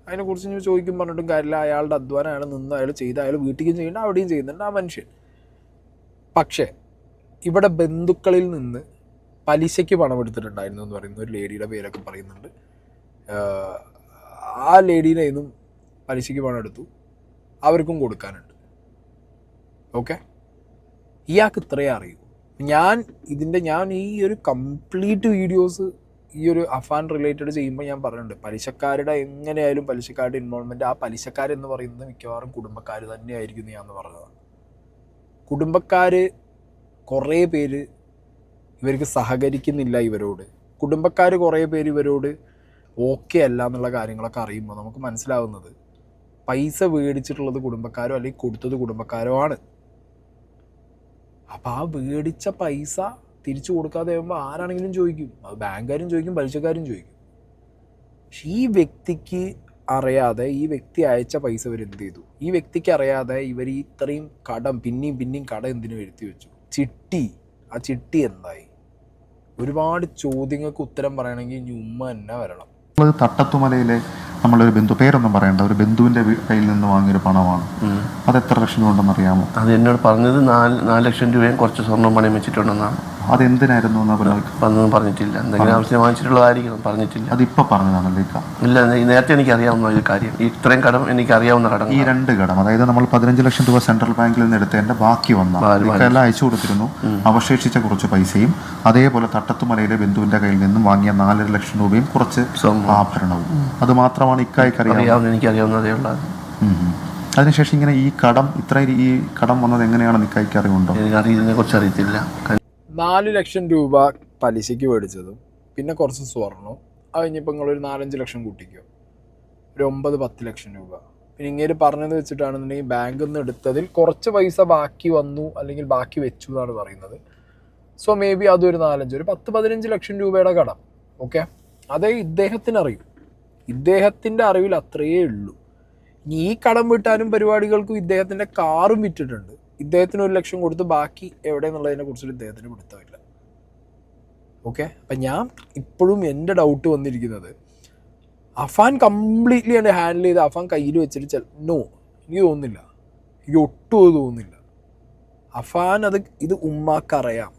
അതിനെക്കുറിച്ച് ഞാൻ ചോദിക്കും പറഞ്ഞിട്ടും കാര്യമില്ല. അയാളുടെ അധ്വാനം അയാൾ നിന്ന് അയാൾ ചെയ്ത് അയാൾ വീട്ടിലേക്കും ചെയ്യുന്നുണ്ട്, അവിടെയും ചെയ്യുന്നുണ്ട് ആ മനുഷ്യൻ. പക്ഷേ ഇവിടെ ബന്ധുക്കളിൽ നിന്ന് പലിശയ്ക്ക് പണം എടുത്തിട്ടുണ്ടായിരുന്നു എന്ന് പറയുന്ന ഒരു ലേഡിയുടെ പേരൊക്കെ പറയുന്നുണ്ട്. ആ ലേഡീനെ നിന്നും പലിശയ്ക്ക് പണം എടുത്തു, അവർക്കും കൊടുക്കാനുണ്ട്. ഓക്കെ, ഇയാൾക്ക് ഇത്രയേ അറിയൂ. ഞാൻ ഈ ഒരു കംപ്ലീറ്റ് വീഡിയോസ് ഈ ഒരു അഫാൻ റിലേറ്റഡ് ചെയ്യുമ്പോൾ ഞാൻ പറഞ്ഞിട്ടുണ്ട്, പലിശക്കാരുടെ എങ്ങനെയായാലും പലിശക്കാരുടെ ഇൻവോൾവ്മെൻറ്റ്, ആ പലിശക്കാരെന്ന് പറയുന്നത് മിക്കവാറും കുടുംബക്കാർ തന്നെയായിരിക്കും ഞാൻ പറഞ്ഞതാണ്. കുടുംബക്കാർ കുറേ പേര് ഇവർക്ക് സഹകരിക്കുന്നില്ല ഇവരോട്. കുടുംബക്കാർ കുറേ പേര് ഇവരോട് ഓക്കെ അല്ല എന്നുള്ള കാര്യങ്ങളൊക്കെ അറിയുമ്പോൾ നമുക്ക് മനസ്സിലാവുന്നത് പൈസ മേടിച്ചിട്ടുള്ളത് കുടുംബക്കാരോ അല്ലെങ്കിൽ കൊടുത്തത് കുടുംബക്കാരോ ആണ്. അപ്പോൾ ആ മേടിച്ച പൈസ തിരിച്ചു കൊടുക്കാതെ ആകുമ്പോൾ ആരാണെങ്കിലും ചോദിക്കും, അത് ബാങ്കുകാരും ചോദിക്കും, പലിശക്കാരും ചോദിക്കും. പക്ഷെ ഈ വ്യക്തിക്ക് അറിയാതെ ഈ വ്യക്തി അയച്ച പൈസ ഇവർ എന്ത് ചെയ്തു? ഈ വ്യക്തിക്ക് അറിയാതെ ഇവർ ഇത്രയും കടം പിന്നെയും കടം എന്തിനു വരുത്തി വെച്ചു? ചിട്ടി, ആ ചിട്ടി എന്തായി? ഒരുപാട് ചോദ്യങ്ങൾക്ക് ഉത്തരം പറയണമെങ്കിൽ ഇനി ഉമ്മ തന്നെ വരണം. തട്ടത്തുമലയിലെ നമ്മളൊരു ബന്ധു, പേരൊന്നും പറയണ്ട, ഒരു ബന്ധുവിൻ്റെ കയ്യിൽ നിന്ന് വാങ്ങിയൊരു പണമാണ്. അത് എത്ര ലക്ഷം രൂപ ഉണ്ടെന്ന് അറിയാമോ? അത് എന്നോട് പറഞ്ഞത് 4 ലക്ഷം രൂപയും കുറച്ച് സ്വർണ്ണം പണയം വെച്ചിട്ടുണ്ടെന്നാണ്. അതെന്തിനായിരുന്നു അതൊന്നും പറഞ്ഞിട്ടില്ല. എന്തെങ്കിലും ആവശ്യം വാങ്ങിച്ചിട്ടുള്ളതായിരിക്കും, പറഞ്ഞിട്ടില്ല. അതിപ്പോൾ പറഞ്ഞതാണല്ലേ? ഇല്ല, നേരത്തെ എനിക്കറിയാവുന്ന ഒരു കാര്യം, ഇത്രയും കടം എനിക്കറിയാവുന്ന കടം. ഈ 2 കടം, അതായത് നമ്മൾ 15 ലക്ഷം രൂപ സെൻട്രൽ ബാങ്കിൽ നിന്ന് എടുത്തതിൻ്റെ ബാക്കി വന്ന എല്ലാം അയച്ചു കൊടുത്തിരുന്നു. അവശേഷിച്ച കുറച്ച് പൈസയും അതേപോലെ തട്ടത്തുമലയിലെ ബന്ധുവിൻ്റെ കയ്യിൽ നിന്നും വാങ്ങിയ 4.5 ലക്ഷം രൂപയും കുറച്ച് ആഭരണവും, അത് മാത്രമാണ് ഇക്കായ്ക്ക് അറിയാവുന്നത്. എനിക്കറിയാവുന്നതേ ഉള്ളത്. അതിനുശേഷം ഇങ്ങനെ ഈ കടം വന്നത് എങ്ങനെയാണെന്ന് ഇക്കായ്ക്ക് അറിവുണ്ടോ? ഇതിനെ കുറിച്ച് അറിയത്തില്ല. 4 ലക്ഷം രൂപ പലിശയ്ക്ക് മേടിച്ചതും പിന്നെ കുറച്ച് സ്വർണ്ണവും, അത് കഴിഞ്ഞപ്പോൾ നിങ്ങളൊരു 4-5 ലക്ഷം കൂട്ടിക്കോ, ഒരു 9-10 ലക്ഷം രൂപ. പിന്നെ ഇങ്ങനെ പറഞ്ഞത് വെച്ചിട്ടാണെന്നുണ്ടെങ്കിൽ ബാങ്കിൽ നിന്ന് എടുത്തതിൽ കുറച്ച് പൈസ ബാക്കി വന്നു അല്ലെങ്കിൽ ബാക്കി വെച്ചു എന്നാണ് പറയുന്നത്. സോ മേ ബി അതൊരു 4-5, ഒരു 10-15 ലക്ഷം രൂപയുടെ കടം. ഓക്കെ, അതേ ഇദ്ദേഹത്തിന് അറിയൂ, ഇദ്ദേഹത്തിൻ്റെ അറിവിൽ അത്രയേ ഉള്ളൂ. ഇനി ഈ കടം വിട്ടാനും പരിപാടികൾക്കും ഇദ്ദേഹത്തിൻ്റെ കാറും വിറ്റിട്ടുണ്ട്. ഇദ്ദേഹത്തിന് 1 ലക്ഷം കൊടുത്ത് ബാക്കി എവിടെ എന്നുള്ളതിനെ കുറിച്ചിട്ട് ഇദ്ദേഹത്തിന് പിടുത്തമില്ല. ഓക്കെ, അപ്പം ഞാൻ ഇപ്പോഴും എൻ്റെ ഡൗട്ട് വന്നിരിക്കുന്നത്, അഫാൻ കംപ്ലീറ്റ്ലി എന്നെ ഹാൻഡിൽ ചെയ്ത് അഫാൻ കയ്യിൽ വെച്ചിട്ട് നോ, എനിക്ക് തോന്നുന്നില്ല, എനിക്ക് ഒട്ടും അത് തോന്നുന്നില്ല. അഫാൻ ഇത് ഉമ്മാക്കറിയാം,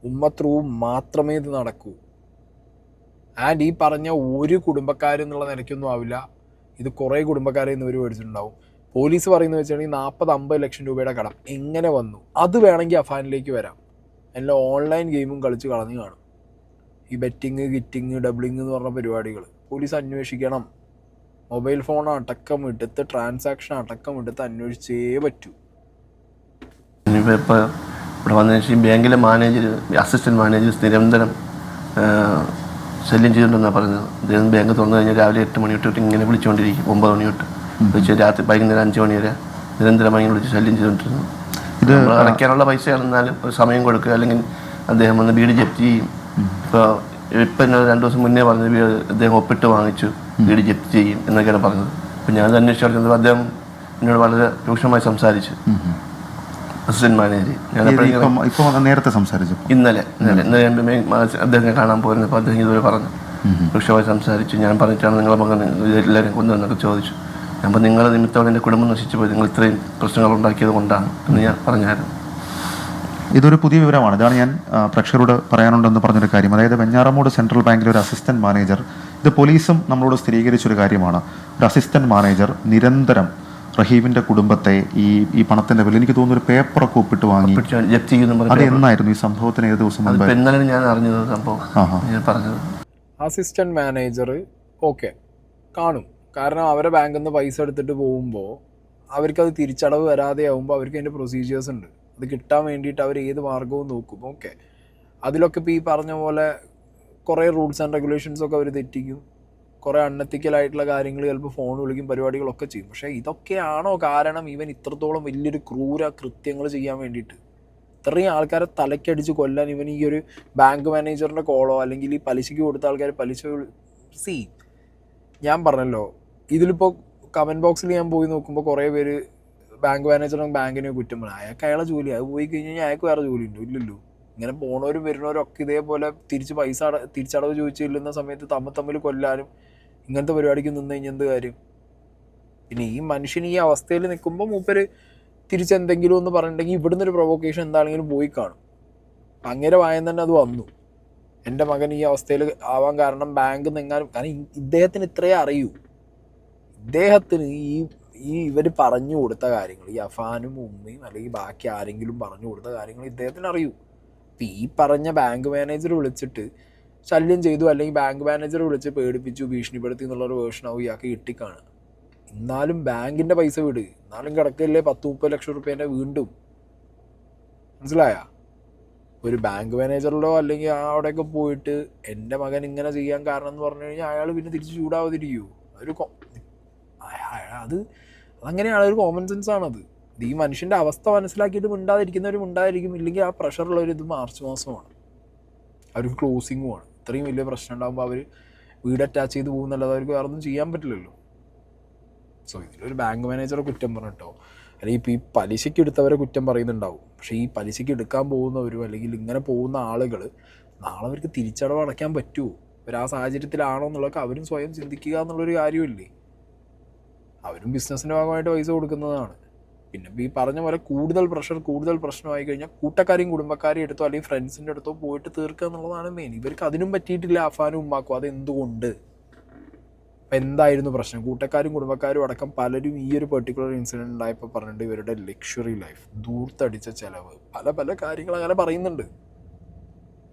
ഉമ്മ ത്രൂ മാത്രമേ ഇത് നടക്കൂ. ആൻഡ് ഈ പറഞ്ഞ ഒരു കുടുംബക്കാരെന്നുള്ള നിലയ്ക്കൊന്നും ആവില്ല, ഇത് കുറേ കുടുംബക്കാരെ ഇന്ന് ഇവർ മേടിച്ചിട്ടുണ്ടാവും. പോലീസ് പറയുന്നത് വെച്ചിട്ടുണ്ടെങ്കിൽ 40-50 ലക്ഷം രൂപയുടെ കടം എങ്ങനെ വന്നു? അത് വേണമെങ്കിൽ അഫാനിലേക്ക് വരാം. എല്ലാം ഓൺലൈൻ ഗെയിമും കളിച്ച് കളഞ്ഞു കാണും. ഈ ബെറ്റിങ്, ഗിറ്റിങ്, ഡബിളിങ് എന്ന് പറഞ്ഞ പരിപാടികൾ പോലീസ് അന്വേഷിക്കണം. മൊബൈൽ ഫോൺ അടക്കം എടുത്ത്, ട്രാൻസാക്ഷൻ അടക്കം എടുത്ത് അന്വേഷിച്ചേ പറ്റൂ. ഇപ്പോൾ ഇവിടെ വന്നതിന് ശേഷം ബാങ്കിലെ അസിസ്റ്റൻറ്റ് മാനേജർ നിരന്തരം ശല്യം ചെയ്തിട്ടുണ്ടെന്നാണ് പറഞ്ഞത്. അദ്ദേഹം ബാങ്ക് തുറന്നു കഴിഞ്ഞാൽ രാവിലെ 8 മണി തൊട്ട് ഇങ്ങനെ വിളിച്ചുകൊണ്ടിരിക്കും, 9 മണി തൊട്ട് വിളിച്ച് രാത്രി വൈകുന്നേരം 5 മണി വരെ നിരന്തരമായി വിളിച്ച് ശല്യം ചെയ്തുകൊണ്ടിരുന്നു. ഇത് അടയ്ക്കാനുള്ള പൈസയാണെന്നാലും ഒരു സമയം കൊടുക്കുക, അല്ലെങ്കിൽ അദ്ദേഹം വന്ന് വീട് ജപ്തി ചെയ്യും. ഇപ്പം 2 ദിവസം മുന്നേ പറഞ്ഞത് അദ്ദേഹം ഒപ്പിട്ട് വാങ്ങിച്ചു, വീട് ജപ്തി ചെയ്യും എന്നൊക്കെയാണ് പറഞ്ഞത്. അപ്പം ഞാൻ അന്വേഷിച്ചു, അദ്ദേഹം എന്നോട് വളരെ രൂക്ഷമായി സംസാരിച്ചു, അസിസ്റ്റന്റ് മാനേജർ. നേരത്തെ സംസാരിച്ചു, ഇന്നലെ അദ്ദേഹത്തെ കാണാൻ പോയിരുന്നപ്പോൾ അദ്ദേഹം ഇതുവരെ പറഞ്ഞു, രൂക്ഷമായി സംസാരിച്ചു. ഞാൻ പറഞ്ഞിട്ടാണ് നിങ്ങളെ മകൻ എല്ലാവരും കൊണ്ടുവന്നൊക്കെ ചോദിച്ചു. അപ്പോൾ നിങ്ങളെ നിമിത്തം എൻ്റെ കുടുംബം നശിച്ചു പോയി, നിങ്ങൾ ഇത്രയും പ്രശ്നങ്ങൾ ഉണ്ടാക്കിയത് കൊണ്ടാണ് എന്ന് ഞാൻ പറഞ്ഞായിരുന്നു. ഇതൊരു പുതിയ വിവരമാണ്. ഇതാണ് ഞാൻ പ്രേക്ഷകരോട് പറയാനുണ്ടെന്ന് പറഞ്ഞൊരു കാര്യം. അതായത് വെഞ്ഞാറമൂട് സെൻട്രൽ ബാങ്കിലെ ഒരു അസിസ്റ്റന്റ് മാനേജർ, ഇത് പോലീസും നമ്മളോട് സ്ഥിരീകരിച്ചൊരു കാര്യമാണ്, ഒരു അസിസ്റ്റന്റ് മാനേജർ നിരന്തരം റഹീമിന്റെ കുടുംബത്തെ ഈ പണത്തിന്റെ പേരിൽ എനിക്ക് തോന്നുന്നു ഒരു പേപ്പറൊക്കെ ഒപ്പിട്ട് വാങ്ങി ജപ്തി ചെയ്യുന്നു. അത് എന്നായിരുന്നു? ഈ സംഭവത്തിന് ഏത് ദിവസം മുമ്പ്? ഇന്നലെ ഞാൻ അറിഞ്ഞത് സംഭവം. ഞാൻ പറഞ്ഞത് അസിസ്റ്റന്റ് മാനേജർ ഓക്കെ കാണും, കാരണം അവരെ ബാങ്കിൽ നിന്ന് പൈസ എടുത്തിട്ട് പോകുമ്പോൾ അവർക്കത് തിരിച്ചടവ് വരാതെ ആകുമ്പോൾ അവർക്ക് അതിൻ്റെ പ്രൊസീജിയേഴ്സ് ഉണ്ട്. അത് കിട്ടാൻ വേണ്ടിയിട്ട് അവർ ഏത് മാർഗവും നോക്കും. ഓക്കെ, അതിലൊക്കെ ഇപ്പോൾ ഈ പറഞ്ഞ പോലെ കുറേ റൂൾസ് ആൻഡ് റെഗുലേഷൻസൊക്കെ അവർ തെറ്റിക്കും, കുറേ അൺഎത്തിക്കലായിട്ടുള്ള കാര്യങ്ങൾ ചിലപ്പോൾ ഫോൺ വിളിക്കും, പരിപാടികളൊക്കെ ചെയ്യും. പക്ഷേ ഇതൊക്കെയാണോ കാരണം ഇവൻ ഇത്രത്തോളം വലിയൊരു ക്രൂര കൃത്യങ്ങൾ ചെയ്യാൻ വേണ്ടിയിട്ട്? ഇത്രയും ആൾക്കാരെ തലക്കടിച്ച് കൊല്ലാൻ ഇവൻ ഈ ഒരു ബാങ്ക് മാനേജറിൻ്റെ കോളോ അല്ലെങ്കിൽ ഈ പലിശയ്ക്ക് കൊടുത്ത ആൾക്കാർ പലിശ ഞാൻ പറഞ്ഞല്ലോ, ഇതിലിപ്പോൾ കമൻറ്റ് ബോക്സിൽ ഞാൻ പോയി നോക്കുമ്പോൾ കുറേ പേര് ബാങ്ക് മാനേജറും ബാങ്കിനെ കുറ്റം പറയും. അയാൾക്ക് അയാളെ ജോലി, അത് പോയി കഴിഞ്ഞ് കഴിഞ്ഞാൽ അയാൾക്ക് വേറെ ജോലി ഉണ്ടോ? ഇല്ലല്ലോ. ഇങ്ങനെ പോണവരും വരുന്നവരും ഒക്കെ ഇതേപോലെ തിരിച്ചടവ് ചോദിച്ചില്ലുന്ന സമയത്ത് തമ്മിൽ കൊല്ലാനും ഇങ്ങനത്തെ പരിപാടിക്ക് നിന്ന് കഴിഞ്ഞാൽ എന്ത് കാര്യം? പിന്നെ ഈ മനുഷ്യൻ ഈ അവസ്ഥയിൽ നിൽക്കുമ്പോൾ മൂപ്പര് തിരിച്ചെന്തെങ്കിലും ഒന്ന് പറഞ്ഞിട്ടുണ്ടെങ്കിൽ ഇവിടുന്ന് ഒരു പ്രൊവോക്കേഷൻ എന്താണെങ്കിലും പോയി കാണും. അങ്ങനെ വായന തന്നെ അത് വന്നു. എൻ്റെ മകൻ ഈ അവസ്ഥയിൽ ആവാൻ കാരണം ബാങ്ക് നിന്നെങ്ങാനും, കാരണം ഇദ്ദേഹത്തിന് ഇത്രയേ അറിയൂ. ഇദ്ദേഹത്തിന് ഇവർ പറഞ്ഞു കൊടുത്ത കാര്യങ്ങൾ, ഈ അഫാനും ഉമ്മയും അല്ലെങ്കിൽ ബാക്കി ആരെങ്കിലും പറഞ്ഞു കൊടുത്ത കാര്യങ്ങൾ ഇദ്ദേഹത്തിന് അറിയൂ. അപ്പം ഈ പറഞ്ഞ ബാങ്ക് മാനേജർ വിളിച്ചിട്ട് ശല്യം ചെയ്തു, അല്ലെങ്കിൽ ബാങ്ക് മാനേജർ വിളിച്ച് പേടിപ്പിച്ചു, ഭീഷണിപ്പെടുത്തി എന്നുള്ളൊരു വേർഷനാവും ഇയാൾക്ക് കിട്ടിക്കാണുക. എന്നാലും ബാങ്കിൻ്റെ പൈസ വിട്, എന്നാലും കിടക്കില്ലേ 10-30 ലക്ഷം റുപ്യേൻ്റെ വീണ്ടും. മനസ്സിലായ? ഒരു ബാങ്ക് മാനേജറിലോ അല്ലെങ്കിൽ അവിടെയൊക്കെ പോയിട്ട് എൻ്റെ മകൻ ഇങ്ങനെ ചെയ്യാൻ കാരണം എന്ന് പറഞ്ഞു കഴിഞ്ഞാൽ അയാൾ പിന്നെ തിരിച്ച് ചൂടാവാതിരിക്കുമോ? അതങ്ങനെയാണ്, ഒരു കോമൺ സെൻസ് ആണത്. ഈ മനുഷ്യൻ്റെ അവസ്ഥ മനസ്സിലാക്കിയിട്ട് മിണ്ടാതിരിക്കുന്നവർ മിണ്ടാതിരിക്കും, ഇല്ലെങ്കിൽ ആ പ്രഷറുള്ളവർ ഇത് മാർച്ച് മാസമാണ്, അവർക്ക് ക്ലോസിങ്ങുമാണ്. ഇത്രയും വലിയ പ്രശ്നം ഉണ്ടാകുമ്പോൾ അവർ വീട് അറ്റാച്ച് ചെയ്ത് പോകുന്നല്ലാതെ അവർക്ക് വേറെ ഒന്നും ചെയ്യാൻ പറ്റില്ലല്ലോ. സോ ഇതിലൊരു ബാങ്ക് മാനേജറെ കുറ്റം പറഞ്ഞിട്ടോ അല്ലെങ്കിൽ ഇപ്പോൾ ഈ പലിശയ്ക്ക് എടുത്തവരെ കുറ്റം പറയുന്നുണ്ടാവും. പക്ഷേ ഈ പലിശയ്ക്ക് എടുക്കാൻ പോകുന്നവരും അല്ലെങ്കിൽ ഇങ്ങനെ പോകുന്ന ആളുകൾ നാളെ അവർക്ക് തിരിച്ചടവ് അടയ്ക്കാൻ പറ്റുമോ? അവർ ആ സാഹചര്യത്തിലാണോ എന്നുള്ളതൊക്കെ അവരും സ്വയം ചിന്തിക്കുക എന്നുള്ളൊരു കാര്യമില്ലേ. അവരും ബിസിനസ്സിൻ്റെ ഭാഗമായിട്ട് പൈസ കൊടുക്കുന്നതാണ്. പിന്നെ ഈ പറഞ്ഞ പോലെ കൂടുതൽ പ്രശ്നമായി കഴിഞ്ഞാൽ കൂട്ടക്കാരെയും കുടുംബക്കാരെയും എടുത്തോ അല്ലെങ്കിൽ ഫ്രണ്ട്സിൻ്റെ അടുത്തോ പോയിട്ട് തീർക്കുക എന്നുള്ളതാണ് മെയിൻ. ഇവർക്ക് അതിനും പറ്റിയിട്ടില്ല അഫാനും ഉമ്മാക്കും. അതെന്തുകൊണ്ട്? അപ്പം എന്തായിരുന്നു പ്രശ്നം? കൂട്ടക്കാരും കുടുംബക്കാരും അടക്കം പലരും ഈ ഒരു പെർട്ടിക്കുലർ ഇൻസിഡൻറ്റ് ഉണ്ടായപ്പോൾ പറഞ്ഞിട്ട് ഇവരുടെ ലക്ഷറി ലൈഫ്, ദൂർത്തടിച്ച ചിലവ്, പല കാര്യങ്ങൾ അങ്ങനെ പറയുന്നുണ്ട്.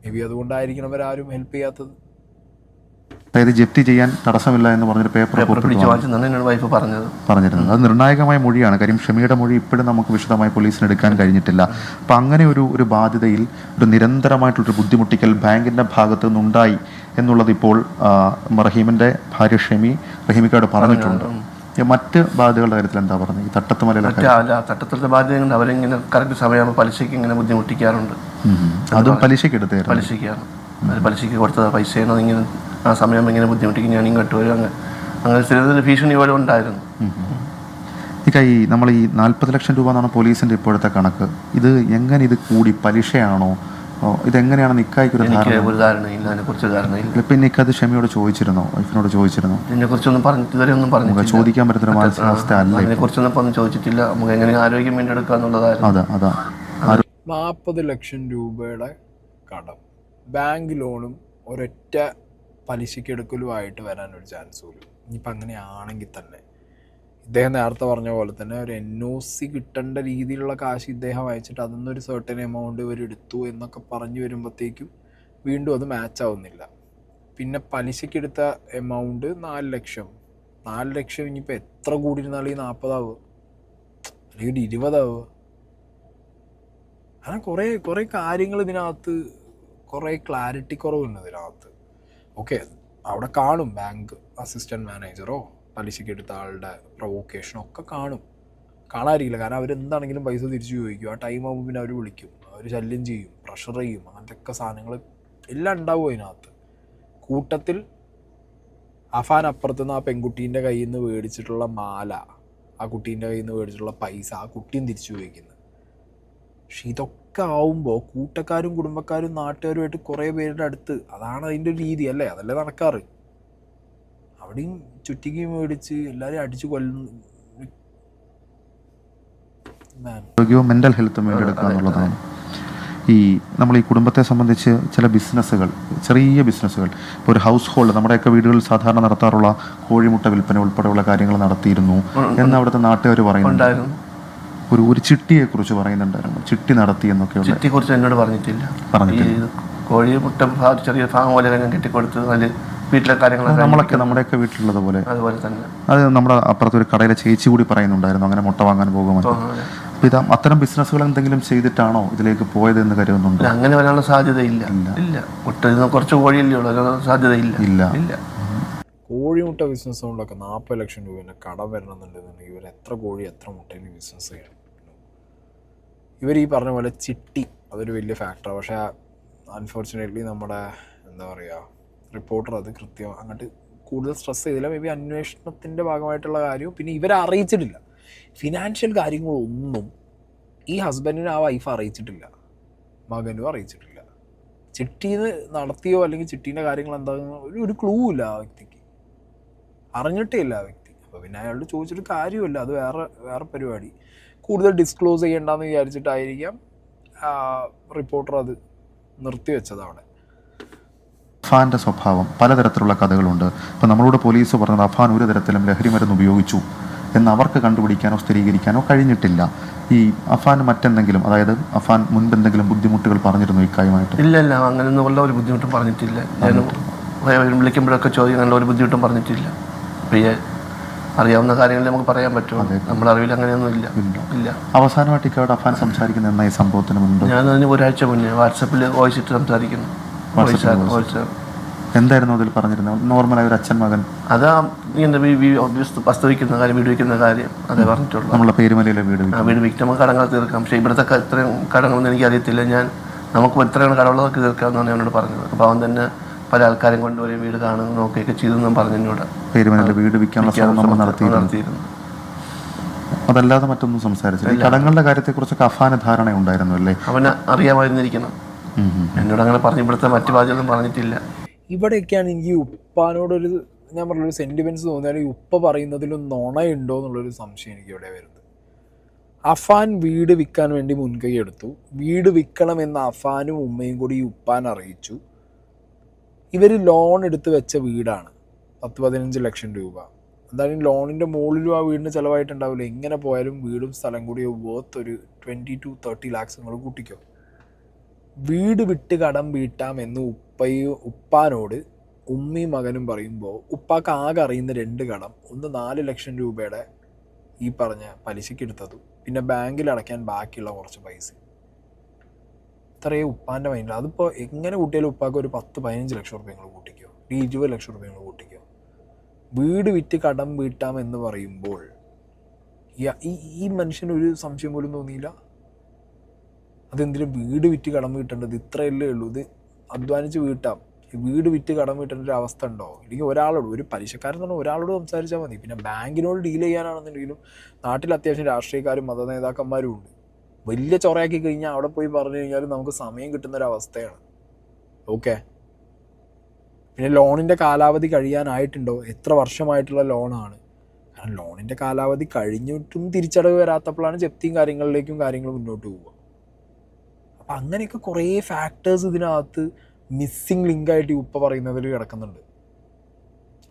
മേ ബി അതുകൊണ്ടായിരിക്കണം അവരാരും ഹെൽപ്പ് ചെയ്യാത്തത്. അതായത് ജപ്തി ചെയ്യാൻ തടസ്സമില്ല എന്ന് പറഞ്ഞൊരു പേപ്പർ വൈഫ് പറഞ്ഞിരുന്നത്. അത് നിർണായകമായ മൊഴിയാണ്. കാര്യം ഷമിയുടെ മൊഴി ഇപ്പോഴും നമുക്ക് വിശദമായി പോലീസിന് എടുക്കാൻ കഴിഞ്ഞിട്ടില്ല. അപ്പം അങ്ങനെ ഒരു ബാധ്യതയിൽ ഒരു നിരന്തരമായിട്ടുള്ളൊരു ബുദ്ധിമുട്ടിക്കൽ ബാങ്കിൻ്റെ ഭാഗത്ത് നിന്നുണ്ടായി എന്നുള്ളത് ഇപ്പോൾ റഹീമിൻ്റെ ഭാര്യ റഹീമിക്കോട് പറഞ്ഞിട്ടുണ്ട്. മറ്റ് ബാധ്യതകളുടെ കാര്യത്തിൽ എന്താ പറഞ്ഞത്? ഈ തട്ടത്തിലത്തെ ബാധ്യത അവരിങ്ങനെ കറക്റ്റ് സമയമാകുമ്പോൾ പലിശയ്ക്ക് ഇങ്ങനെ ബുദ്ധിമുട്ടിക്കാറുണ്ട്. അതും പലിശയ്ക്ക് എടുത്തായിരുന്നു. പലിശയ്ക്കാണ് പലിശയ്ക്ക് കൊടുത്തത് പൈസയാണോ ഇങ്ങനെ ആ സമയം ഇങ്ങനെ ബുദ്ധിമുട്ടിക്ക് ഞാൻ ഇങ്ങോട്ട് വരും. അങ്ങനെ സ്ഥിരത്തിൽ ഭീഷണി പോലെ ഉണ്ടായിരുന്നു. ഈ നമ്മൾ ഈ 40 ലക്ഷം രൂപ എന്നാണ് പോലീസിൻ്റെ ഇപ്പോഴത്തെ കണക്ക്. ഇത് എങ്ങനെ ഇത് കൂടി? പലിശയാണോ? ഇതെങ്ങനെയാണ് നിക്കായ്ക്ക് ഒരു ധാരണയില്ല, അതിനെക്കുറിച്ച് ധാരണയില്ല. ഇപ്പം നിക്കത് ഷമിയോട് ചോദിച്ചിരുന്നോ? വൈഫിനോട് ചോദിച്ചിരുന്നോ? ഇതിനെക്കുറിച്ചൊന്നും ഇതുവരെ ഒന്നും പറഞ്ഞു ചോദിക്കാൻ പറ്റുന്ന മാനസികാവസ്ഥ അല്ല. അതിനെക്കുറിച്ചൊന്നും ചോദിച്ചിട്ടില്ല. നമുക്ക് എങ്ങനെ ആരോഗ്യം വീണ്ടെടുക്കുക എന്നുള്ളതായിരുന്നു. അതാ 40 ലക്ഷം രൂപയുടെ കടം, ബാങ്ക് ലോണും ഒരൊറ്റ പലിശയ്ക്ക് എടുക്കലുമായിട്ട് വരാനൊരു ചാൻസ് പോലും. ഇനിയിപ്പോൾ അങ്ങനെയാണെങ്കിൽ തന്നെ ഇദ്ദേഹം നേരത്തെ പറഞ്ഞ പോലെ തന്നെ ഒരു NOC കിട്ടേണ്ട രീതിയിലുള്ള കാശ് ഇദ്ദേഹം അയച്ചിട്ട് അതിന്നൊരു സർട്ടൻ എമൗണ്ട് ഇവർ എടുത്തു എന്നൊക്കെ പറഞ്ഞു വരുമ്പോഴത്തേക്കും വീണ്ടും അത് മാച്ച് ആവുന്നില്ല. പിന്നെ പലിശയ്ക്ക് എടുത്ത എമൗണ്ട് 4 ലക്ഷം. 4 ലക്ഷം ഇനിയിപ്പോൾ എത്ര കൂടിയിരുന്നാലും ഈ 40 ആവുക അല്ലെങ്കിൽ 20 ആവുക. അങ്ങനെ കുറേ കാര്യങ്ങൾ ഇതിനകത്ത്, കുറേ ക്ലാരിറ്റി കുറവുണ്ട് ഇതിനകത്ത്. ഓക്കെ, അവിടെ കാണും ബാങ്ക് അസിസ്റ്റൻറ്റ് മാനേജറോ പലിശയ്ക്ക് എടുത്ത ആളുടെ പ്രൊവോക്കേഷനോ ഒക്കെ കാണാതിരിക്കില്ല. കാരണം അവരെന്താണെങ്കിലും പൈസ തിരിച്ചു ചോദിക്കും. ആ ടൈം ആകുമ്പോൾ പിന്നെ അവർ വിളിക്കും, അവർ ശല്യം ചെയ്യും, പ്രഷർ ചെയ്യും, അങ്ങനത്തെ സാധനങ്ങൾ എല്ലാം ഉണ്ടാവും അതിനകത്ത്. കൂട്ടത്തിൽ അഫാൻ അപ്പുറത്തുനിന്ന് ആ പെൺകുട്ടീൻ്റെ കയ്യിൽ നിന്ന് മേടിച്ചിട്ടുള്ള മാല, ആ കുട്ടീൻ്റെ കയ്യിൽ നിന്ന് മേടിച്ചിട്ടുള്ള പൈസ ആ കുട്ടിയും തിരിച്ചു ചോദിക്കുന്നത്. പക്ഷെ ഇതൊക്കെ ആവുമ്പോൾ കൂട്ടക്കാരും കുടുംബക്കാരും നാട്ടുകാരുമായിട്ട് കുറേ പേരുടെ അടുത്ത്, അതാണ് അതിൻ്റെ ഒരു രീതി അല്ലേ, അതല്ലേ നടക്കാറ്. അവിടെയും ചുറ്റിക്ക് മേടിച്ച് എല്ലാവരെയും അടിച്ച് കൊല്ലുന്നു. മെൻ്റൽ ഹെൽത്ത് വീണ്ടെടുക്കുക എന്നുള്ളതാണ്. നമ്മൾ ഈ കുടുംബത്തെ സംബന്ധിച്ച് ചില ബിസിനസ്സുകൾ, ചെറിയ ബിസിനസ്സുകൾ, ഇപ്പോൾ ഒരു ഹൗസ് ഹോൾഡ്, നമ്മുടെയൊക്കെ വീടുകളിൽ സാധാരണ നടത്താറുള്ള കോഴിമുട്ട വിൽപ്പന ഉൾപ്പെടെയുള്ള കാര്യങ്ങൾ നടത്തിയിരുന്നു എന്ന് അവിടുത്തെ നാട്ടുകാർ പറയുന്നുണ്ടായിരുന്നു. ഒരു ചിട്ടിയെക്കുറിച്ച് പറയുന്നുണ്ടായിരുന്നു, ചിട്ടി നടത്തി എന്നൊക്കെ. ചിട്ടിയെക്കുറിച്ച് എന്നോട് പറഞ്ഞിട്ടില്ല. കോഴിമുട്ട ചെറിയ ഫാം പോലെ ഞാൻ കെട്ടിക്കൊടുത്ത് അതിൽ വീട്ടിലെ കാര്യങ്ങൾ നമ്മുടെയൊക്കെ വീട്ടിലുള്ളത് പോലെ അതുപോലെ തന്നെ അത് നമ്മുടെ അപ്പുറത്തൊരു കടയിലെ ചേച്ചി കൂടി പറയുന്നുണ്ടായിരുന്നു അങ്ങനെ മുട്ട വാങ്ങാൻ പോകുമ്പോൾ. അപ്പോൾ ഇത് അത്തരം ബിസിനസ്സുകൾ എന്തെങ്കിലും ചെയ്തിട്ടാണോ ഇതിലേക്ക് പോയതെന്ന് കരുതുന്നുണ്ട്? അങ്ങനെ വരാനുള്ള സാധ്യതയില്ല. മുട്ട കുറച്ച് കോഴിയല്ലേ ഉള്ളൂ, സാധ്യതയില്ല. കോഴിമുട്ട ബിസിനസ് കൊണ്ടൊക്കെ 40 ലക്ഷം രൂപേൻ്റെ കടം വരണമെന്നുണ്ടെന്നുണ്ടെങ്കിൽ ഇവർ എത്ര കോഴി എത്ര മുട്ടയിൽ ബിസിനസ് ചെയ്യണം? ഇവർ ഈ പറഞ്ഞ പോലെ ചിട്ടി അതൊരു വലിയ ഫാക്ടറാണ്. പക്ഷേ അൺഫോർച്ചുനേറ്റ്ലി നമ്മുടെ എന്താ പറയുക റിപ്പോർട്ടർ അത് കൃത്യം അങ്ങോട്ട് കൂടുതൽ സ്ട്രെസ് ചെയ്തില്ല. മേ ബി അന്വേഷണത്തിൻ്റെ ഭാഗമായിട്ടുള്ള കാര്യവും പിന്നെ ഇവരെ അറിയിച്ചിട്ടില്ല. ഫിനാൻഷ്യൽ കാര്യങ്ങളൊന്നും ഈ ഹസ്ബൻഡിന് ആ വൈഫ് അറിയിച്ചിട്ടില്ല, മകനും അറിയിച്ചിട്ടില്ല. ചിട്ടീന്ന് നടത്തിയോ അല്ലെങ്കിൽ ചിട്ടീൻ്റെ കാര്യങ്ങൾ എന്താകുന്ന ഒരു ക്ലൂ ഇല്ല ആ വ്യക്തിക്ക്, അറിഞ്ഞിട്ടേ ഇല്ല ആ വ്യക്തി. അപ്പോൾ പിന്നെ അയാളോട് ചോദിച്ചിട്ട് കാര്യമില്ല, അത് വേറെ പരിപാടി. കൂടുതൽ ഡിസ്ക്ലോസ് ചെയ്യേണ്ടെന്ന് വിചാരിച്ചിട്ടായിരിക്കാം റിപ്പോർട്ടർ അത് നിർത്തിവെച്ചതാണ്. അഫാൻ്റെ സ്വഭാവം പലതരത്തിലുള്ള കഥകളുണ്ട്. ഇപ്പോൾ നമ്മളോട് പോലീസ് പറഞ്ഞത് അഫാൻ ഒരു തരത്തിലും ലഹരി മരുന്ന് ഉപയോഗിച്ചു എന്ന് അവർക്ക് കണ്ടുപിടിക്കാനോ സ്ഥിരീകരിക്കാനോ കഴിഞ്ഞിട്ടില്ല. ഈ അഫാൻ മറ്റെന്തെങ്കിലും, അതായത് അഫാൻ മുൻപെന്തെങ്കിലും ബുദ്ധിമുട്ടുകൾ പറഞ്ഞിരുന്നു ഇക്കാര്യമായിട്ട്? ഇല്ല, അങ്ങനെയൊന്നും ഒരു ബുദ്ധിമുട്ടും പറഞ്ഞിട്ടില്ല. ഞാൻ വിളിക്കുമ്പോഴൊക്കെ ചോദിക്കും, ഒരു ബുദ്ധിമുട്ടും പറഞ്ഞിട്ടില്ല. അറിയാവുന്ന കാര്യങ്ങൾ നമുക്ക് പറയാൻ പറ്റുമോ? നമ്മുടെ അറിവിൽ അങ്ങനെയൊന്നും ഇല്ല. അവസാനമായിട്ട് ഇക്കയോട് അഫാൻ സംസാരിക്കുന്ന എന്നാ ഈ സംഭവത്തിന് മുൻപ്? ഞാൻ അതിന് ഒരാഴ്ച മുന്നേ വാട്സപ്പിൽ വോയിസ് ഇട്ട് സംസാരിക്കുന്നു. എന്തായിരുന്നു അതിൽ പറഞ്ഞിരുന്നത്? നോർമലായ ഒരു അച്ഛൻ മകൻ അതാ ഇങ്ങനെ വസ്തുവിക്കുന്ന കാര്യം, വീട് വയ്ക്കുന്ന കാര്യം അതേ പറഞ്ഞിട്ടുള്ളൂ. നമ്മളെ പേരുമലയിലെ വീട് വിറ്റ് നമുക്ക് കടങ്ങൾ തീർക്കാം. പക്ഷേ ഇവിടുത്തെ ഇത്രയും കടങ്ങളൊന്നും എനിക്കറിയത്തില്ല. നമുക്ക് എത്രയാണ് കടമുള്ളതൊക്കെ തീർക്കാമെന്നാണ് എന്നോട് പറഞ്ഞത്. അപ്പോൾ അവൻ തന്നെ പല ആൾക്കാരും കൊണ്ടുപോയി വീട് കാണുന്നു നോക്കുകയൊക്കെ ചെയ്തെന്നും പറഞ്ഞു എന്നോട്. പേരുമലയിലെ വീട് വിൽക്കാനുള്ള ശ്രമം നടത്തിയിരുന്നു. അതല്ലാതെ മറ്റൊന്നും സംസാരിച്ചില്ല. ഈ കടങ്ങളുടെ കാര്യത്തെക്കുറിച്ചൊക്കെ അഫാന് ധാരണ ഉണ്ടായിരുന്നു അല്ലേ? അവന് അറിയാമായിരുന്നിരിക്കണം. എന്നോട് അങ്ങനെ പറഞ്ഞു. ഇവിടുത്തെ മറ്റു ബാധ്യതയൊന്നും പറഞ്ഞിട്ടില്ല. ഇവിടെയൊക്കെയാണ് എനിക്ക് ഉപ്പാനോടൊരു ഞാൻ പറഞ്ഞൊരു സെൻറ്റിമെൻറ്റ്സ് തോന്നിയാൽ ഈ ഉപ്പ പറയുന്നതിലും നുണയുണ്ടോ എന്നുള്ളൊരു സംശയം എനിക്ക് ഇവിടെ വരുന്നത്. അഫാൻ വീട് വിൽക്കാൻ വേണ്ടി മുൻകൈ എടുത്തു. വീട് വിൽക്കണമെന്ന് അഫാനും ഉമ്മയും കൂടി ഈ ഉപ്പാൻ അറിയിച്ചു. ഇവർ ലോൺ എടുത്ത് വെച്ച വീടാണ്, 10-15 ലക്ഷം രൂപ. എന്തായാലും ലോണിൻ്റെ മുകളിലും ആ വീടിന് ചിലവായിട്ടുണ്ടാവില്ല. എങ്ങനെ പോയാലും വീടും സ്ഥലം കൂടി വർത്ത് ഒരു 20 to 30 lakhs നിങ്ങൾ കൂട്ടിക്കോ. വീട് വിട്ട് കടം വീട്ടാമെന്ന് ഉപ്പാനോട് ഉമ്മയും മകനും പറയുമ്പോൾ ഉപ്പാക്ക് ആകെ അറിയുന്ന 2 കടം. ഒന്ന് 4 ലക്ഷം രൂപയുടെ ഈ പറഞ്ഞ പലിശയ്ക്ക് എടുത്തതും പിന്നെ ബാങ്കിൽ അടയ്ക്കാൻ ബാക്കിയുള്ള കുറച്ച് പൈസ. ഇത്രയേ ഉപ്പാൻ്റെ മൈൻഡിൽ. അതിപ്പോൾ എങ്ങനെ കൂട്ടിയാലും ഉപ്പാക്ക് ഒരു 10-15 ലക്ഷം റുപ്യ നിങ്ങൾ കൂട്ടിക്കോ, 20 ലക്ഷം റുപ്യ നിങ്ങൾ കൂട്ടിക്കോ. വീട് വിറ്റ് കടം വീട്ടാമെന്ന് പറയുമ്പോൾ ഈ മനുഷ്യനൊരു സംശയം പോലും തോന്നിയില്ല. അതെന്തിനും വീട് വിറ്റ് കടം വീട്ടേണ്ടത്? ഇത്രയല്ലേ ഉള്ളൂ. ഇത് അധ്വാനിച്ച് വീട്ടാം. വീട് വിറ്റ് കടം വീട്ടേണ്ട ഒരു അവസ്ഥ ഉണ്ടോ? ഇല്ലെങ്കിൽ ഒരാളോട്, ഒരു പലിശക്കാരൻ പറഞ്ഞാൽ ഒരാളോട് സംസാരിച്ചാൽ മതി. പിന്നെ ബാങ്കിനോട് ഡീൽ ചെയ്യാനാണെന്നുണ്ടെങ്കിലും നാട്ടിൽ അത്യാവശ്യം രാഷ്ട്രീയക്കാരും മത നേതാക്കന്മാരും ഉണ്ട്. വലിയ ചൊറയാക്കി കഴിഞ്ഞാൽ അവിടെ പോയി പറഞ്ഞു കഴിഞ്ഞാൽ നമുക്ക് സമയം കിട്ടുന്നൊരവസ്ഥയാണ്. ഓക്കെ, പിന്നെ ലോണിൻ്റെ കാലാവധി കഴിയാനായിട്ടുണ്ടോ? എത്ര വർഷമായിട്ടുള്ള ലോണാണ്? കാരണം ലോണിൻ്റെ കാലാവധി കഴിഞ്ഞിട്ടും തിരിച്ചടവ് വരാത്തപ്പോഴാണ് ജപ്തിയും കാര്യങ്ങളും മുന്നോട്ട് പോവുക. അപ്പം അങ്ങനെയൊക്കെ കുറേ ഫാക്ടേഴ്സ് ഇതിനകത്ത് മിസ്സിങ് ലിങ്കായിട്ട് ഈ ഉപ്പ പറയുന്നതിൽ കിടക്കുന്നുണ്ട്.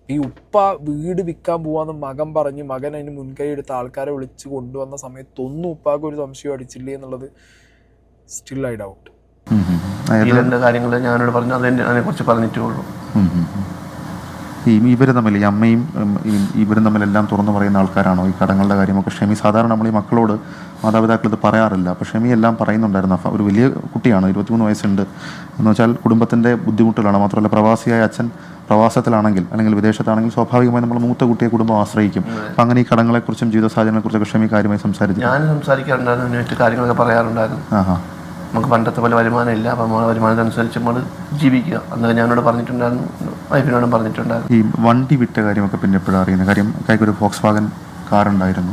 ഈ ഉപ്പ വീട് വിൽക്കാൻ പോവാന്ന് മകൻ പറഞ്ഞ് മകൻ അതിന് മുൻകൈ എടുത്ത ആൾക്കാരെ വിളിച്ച് കൊണ്ടുവന്ന സമയത്തൊന്നും ഉപ്പാക്ക് ഒരു സംശയം അടിച്ചില്ലേ എന്നുള്ളത് സ്റ്റിൽ ഐ ഡൗട്ട്. കാര്യങ്ങൾ ഞാനോട് പറഞ്ഞു, അതിനെക്കുറിച്ച് പറഞ്ഞിട്ടേ ഉള്ളൂ. ഇവർ തമ്മിൽ, ഈ അമ്മയും ഇവരും തമ്മിലെല്ലാം തുറന്നു പറയുന്ന ആൾക്കാരാണോ ഈ കടങ്ങളുടെ കാര്യമൊക്കെ? ഷെമി സാധാരണ നമ്മൾ ഈ മക്കളോട് മാതാപിതാക്കൾ ഇത് പറയാറില്ല. അപ്പോൾ ഷെമി എല്ലാം പറയുന്നുണ്ടായിരുന്നു. ഒരു വലിയ കുട്ടിയാണ്, 23 വയസ്സുണ്ട് എന്ന് വെച്ചാൽ കുടുംബത്തിൻ്റെ ബുദ്ധിമുട്ടുകളാണ്. മാത്രമല്ല പ്രവാസിയായ അച്ഛൻ പ്രവാസത്തിലാണെങ്കിൽ അല്ലെങ്കിൽ വിദേശത്താണെങ്കിൽ സ്വാഭാവികമായി നമ്മൾ മൂത്ത കുട്ടിയെ കുടുംബം ആശ്രയിക്കും. അപ്പം അങ്ങനെ ഈ കടങ്ങളെക്കുറിച്ചും ജീവിത സാഹചര്യങ്ങളെക്കുറിച്ചൊക്കെ ഷെമി കാര്യമായി സംസാരിച്ചു. ഞാൻ സംസാരിക്കാറുണ്ടായിരുന്നു, മറ്റു കാര്യങ്ങളൊക്കെ പറയാറുണ്ടായിരുന്നു. നമുക്ക് പണ്ടത്തെ പോലെ വരുമാനം ഇല്ല, അപ്പം നമ്മുടെ വരുമാനത്തിനനുസരിച്ച് നമ്മൾ ജീവിക്കുക. അന്നൊക്കെ ഞാനോട് പറഞ്ഞിട്ടുണ്ടായിരുന്നു, വൈഫിനോടും പറഞ്ഞിട്ടുണ്ടായിരുന്നു. ഈ വണ്ടി വിറ്റ കാര്യമൊക്കെ പിന്നെ എപ്പോഴാണ് അറിയുന്നത്? കാര്യം കൈക്കൊരു ഫോക്സ് വാഗൻ കാറുണ്ടായിരുന്നു,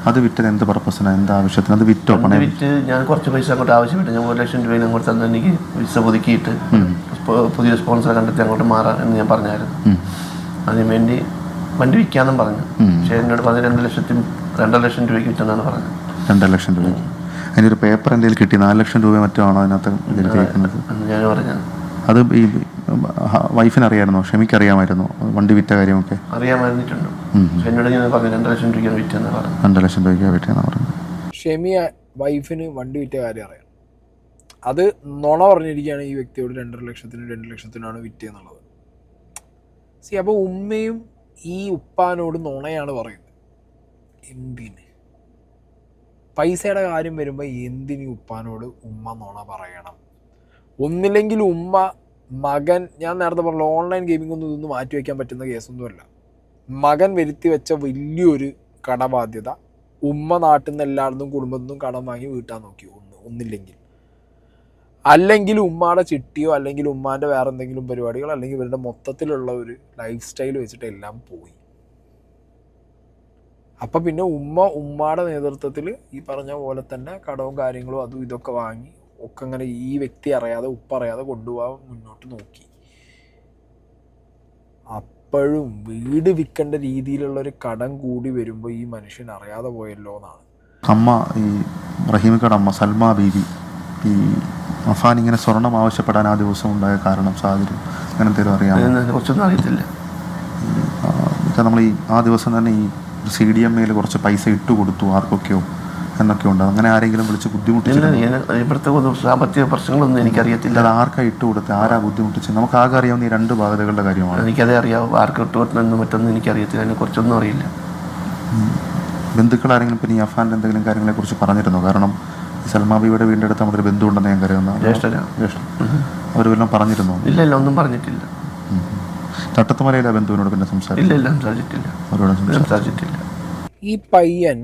അത് വിറ്റത് എന്ത് പർപ്പസിനാണ്, എന്ത് ആവശ്യത്തിന്? അത് വിറ്റോ? പണം വിറ്റ് ഞാൻ കുറച്ച് പൈസ അങ്ങോട്ട് ആവശ്യപ്പെട്ടു. ഞാൻ 1 ലക്ഷം രൂപയിൽ അങ്ങോട്ട് തന്നെ എനിക്ക് വിസ പുതുക്കിയിട്ട് പുതിയ സ്പോൺസറെ കണ്ടെത്തി അങ്ങോട്ട് മാറാം എന്ന് ഞാൻ പറഞ്ഞായിരുന്നു. അതിനുവേണ്ടി വണ്ടി വിൽക്കാമെന്നും പറഞ്ഞു. പക്ഷേ എന്നോട് പറഞ്ഞ് 2 ലക്ഷം രൂപയ്ക്ക് വിറ്റെന്നാണ് പറഞ്ഞത്. 2 ലക്ഷം രൂപയ്ക്ക്? അതിൻ്റെ ഒരു പേപ്പർ എന്തെങ്കിലും കിട്ടി? 4 ലക്ഷം രൂപ മറ്റോ ആണോ അതിനകത്ത് കേൾക്കുന്നത്? ഞാൻ പറഞ്ഞു. അത് ഈ വൈഫിന് അറിയാമായിരുന്നോ? ഷെമിക്ക് അറിയാമായിരുന്നോ വണ്ടി വിറ്റ കാര്യമൊക്കെ? അറിയാമായിരുന്നിട്ടുണ്ട്. എന്നോട് ഞാൻ പറഞ്ഞു 2 ലക്ഷം രൂപയ്ക്കാണ് വിറ്റെന്ന് പറഞ്ഞു. 2 ലക്ഷം രൂപയ്ക്കാണ് വിറ്റെന്ന് പറഞ്ഞു. ഷെമി വൈഫിന് വണ്ടി വിറ്റ കാര്യം അറിയാം. അത് നുണ പറഞ്ഞിരിക്കുകയാണ് ഈ വ്യക്തിയോട്. 2 ലക്ഷത്തിനാണ് വിറ്റെന്നുള്ളത്. അപ്പോൾ ഉമ്മയും ഈ ഉപ്പാനോട് നുണയാണ് പറയുന്നത്. എന്തിന്? പൈസയുടെ കാര്യം വരുമ്പോൾ എന്തിന് ഉപ്പാനോട് ഉമ്മ നുണ പറയണം? ഒന്നില്ലെങ്കിൽ ഉമ്മ മകൻ, ഞാൻ നേരത്തെ പറഞ്ഞ ഓൺലൈൻ ഗെയിമിംഗ് ഒന്നും ഇതൊന്നും മാറ്റി വയ്ക്കാൻ പറ്റുന്ന കേസൊന്നുമല്ല. മകൻ വരുത്തി വെച്ച വലിയൊരു കടബാധ്യത ഉമ്മ നാട്ടിൽ നിന്ന് എല്ലായിടത്തും കുടുംബത്തിൽ നിന്നും കടം വാങ്ങി വീട്ടാൻ നോക്കി. ഒന്നില്ലെങ്കിൽ അല്ലെങ്കിൽ ഉമ്മാടെ ചിട്ടിയോ അല്ലെങ്കിൽ ഉമ്മാൻ്റെ വേറെ എന്തെങ്കിലും പരിപാടികൾ അല്ലെങ്കിൽ ഇവരുടെ മൊത്തത്തിലുള്ള ഒരു ലൈഫ് സ്റ്റൈൽ വെച്ചിട്ട് എല്ലാം പോയി. അപ്പം പിന്നെ ഉമ്മാടെ നേതൃത്വത്തിൽ ഈ പറഞ്ഞ പോലെ തന്നെ കടവും കാര്യങ്ങളും അതും ഇതൊക്കെ വാങ്ങി ഒക്കെ അങ്ങനെ ഈ വ്യക്തി അറിയാതെ ഉപ്പ അറിയാതെ കൊണ്ടുപോകാൻ മുന്നോട്ട് നോക്കി. അപ്പോഴും വീട് വിൽക്കേണ്ട രീതിയിലുള്ളൊരു കടം കൂടി വരുമ്പോൾ ഈ മനുഷ്യൻ അറിയാതെ പോയല്ലോ എന്നാണ്. അമ്മ, ഈ റഹീമിക്കയുടെ അമ്മ സൽമ ബീവി, ഈ അഫാൻ ഇങ്ങനെ സ്വർണം ആവശ്യപ്പെടാൻ ആ ദിവസം ഉണ്ടായ കാരണം, സാഹചര്യം അങ്ങനെ എന്തെങ്കിലും അറിയാമോ? കുറച്ചൊന്നും അറിയത്തില്ല. നമ്മൾ ഈ ആ ദിവസം തന്നെ ഈ CDMAയിൽ കുറച്ച് പൈസ ഇട്ട് കൊടുത്തു ആർക്കൊക്കെയോ എന്നൊക്കെ ഉണ്ട്. അങ്ങനെ ആരെങ്കിലും വിളിച്ച് ബുദ്ധിമുട്ടിച്ചില്ല? ഇവിടുത്തെ സാമ്പത്തിക പ്രശ്നങ്ങളൊന്നും എനിക്കറിയത്തില്ല. അത് ആർക്കാ ഇട്ട് കൊടുത്ത്, ആരാ ബുദ്ധിമുട്ടിച്ചത്? നമുക്ക് ആകെ അറിയാവുന്ന ഈ 2 ബാധ്യതകളുടെ കാര്യമാണ്. എനിക്കതേ അറിയാവൂ. ആർക്ക് ഇട്ട് കൊടുത്തെന്നും മറ്റൊന്നും എനിക്കറിയത്തില്ല. അതിനെ കുറിച്ചൊന്നും അറിയില്ല. ബന്ധുക്കൾ ആരെങ്കിലും പിന്നെ ഈ അഫാൻ്റെ എന്തെങ്കിലും കാര്യങ്ങളെക്കുറിച്ച് പറഞ്ഞിരുന്നോ? കാരണം ഈ സൽമാ ബീവിയുടെ വീടിൻ്റെ അടുത്ത് നമ്മുടെ ഒരു ബന്ധു ഉണ്ടെന്ന് ഞാൻ കരുതുന്ന ജ്യേഷ്ഠൻ അവർ വല്ലതും പറഞ്ഞിരുന്നോ? ഇല്ല ഒന്നും പറഞ്ഞിട്ടില്ല. തട്ടത്തുമലയിലെ ബന്ധുവിനോട് പിന്നെ സംസാരിച്ചിട്ടില്ല. ഈ പയ്യൻ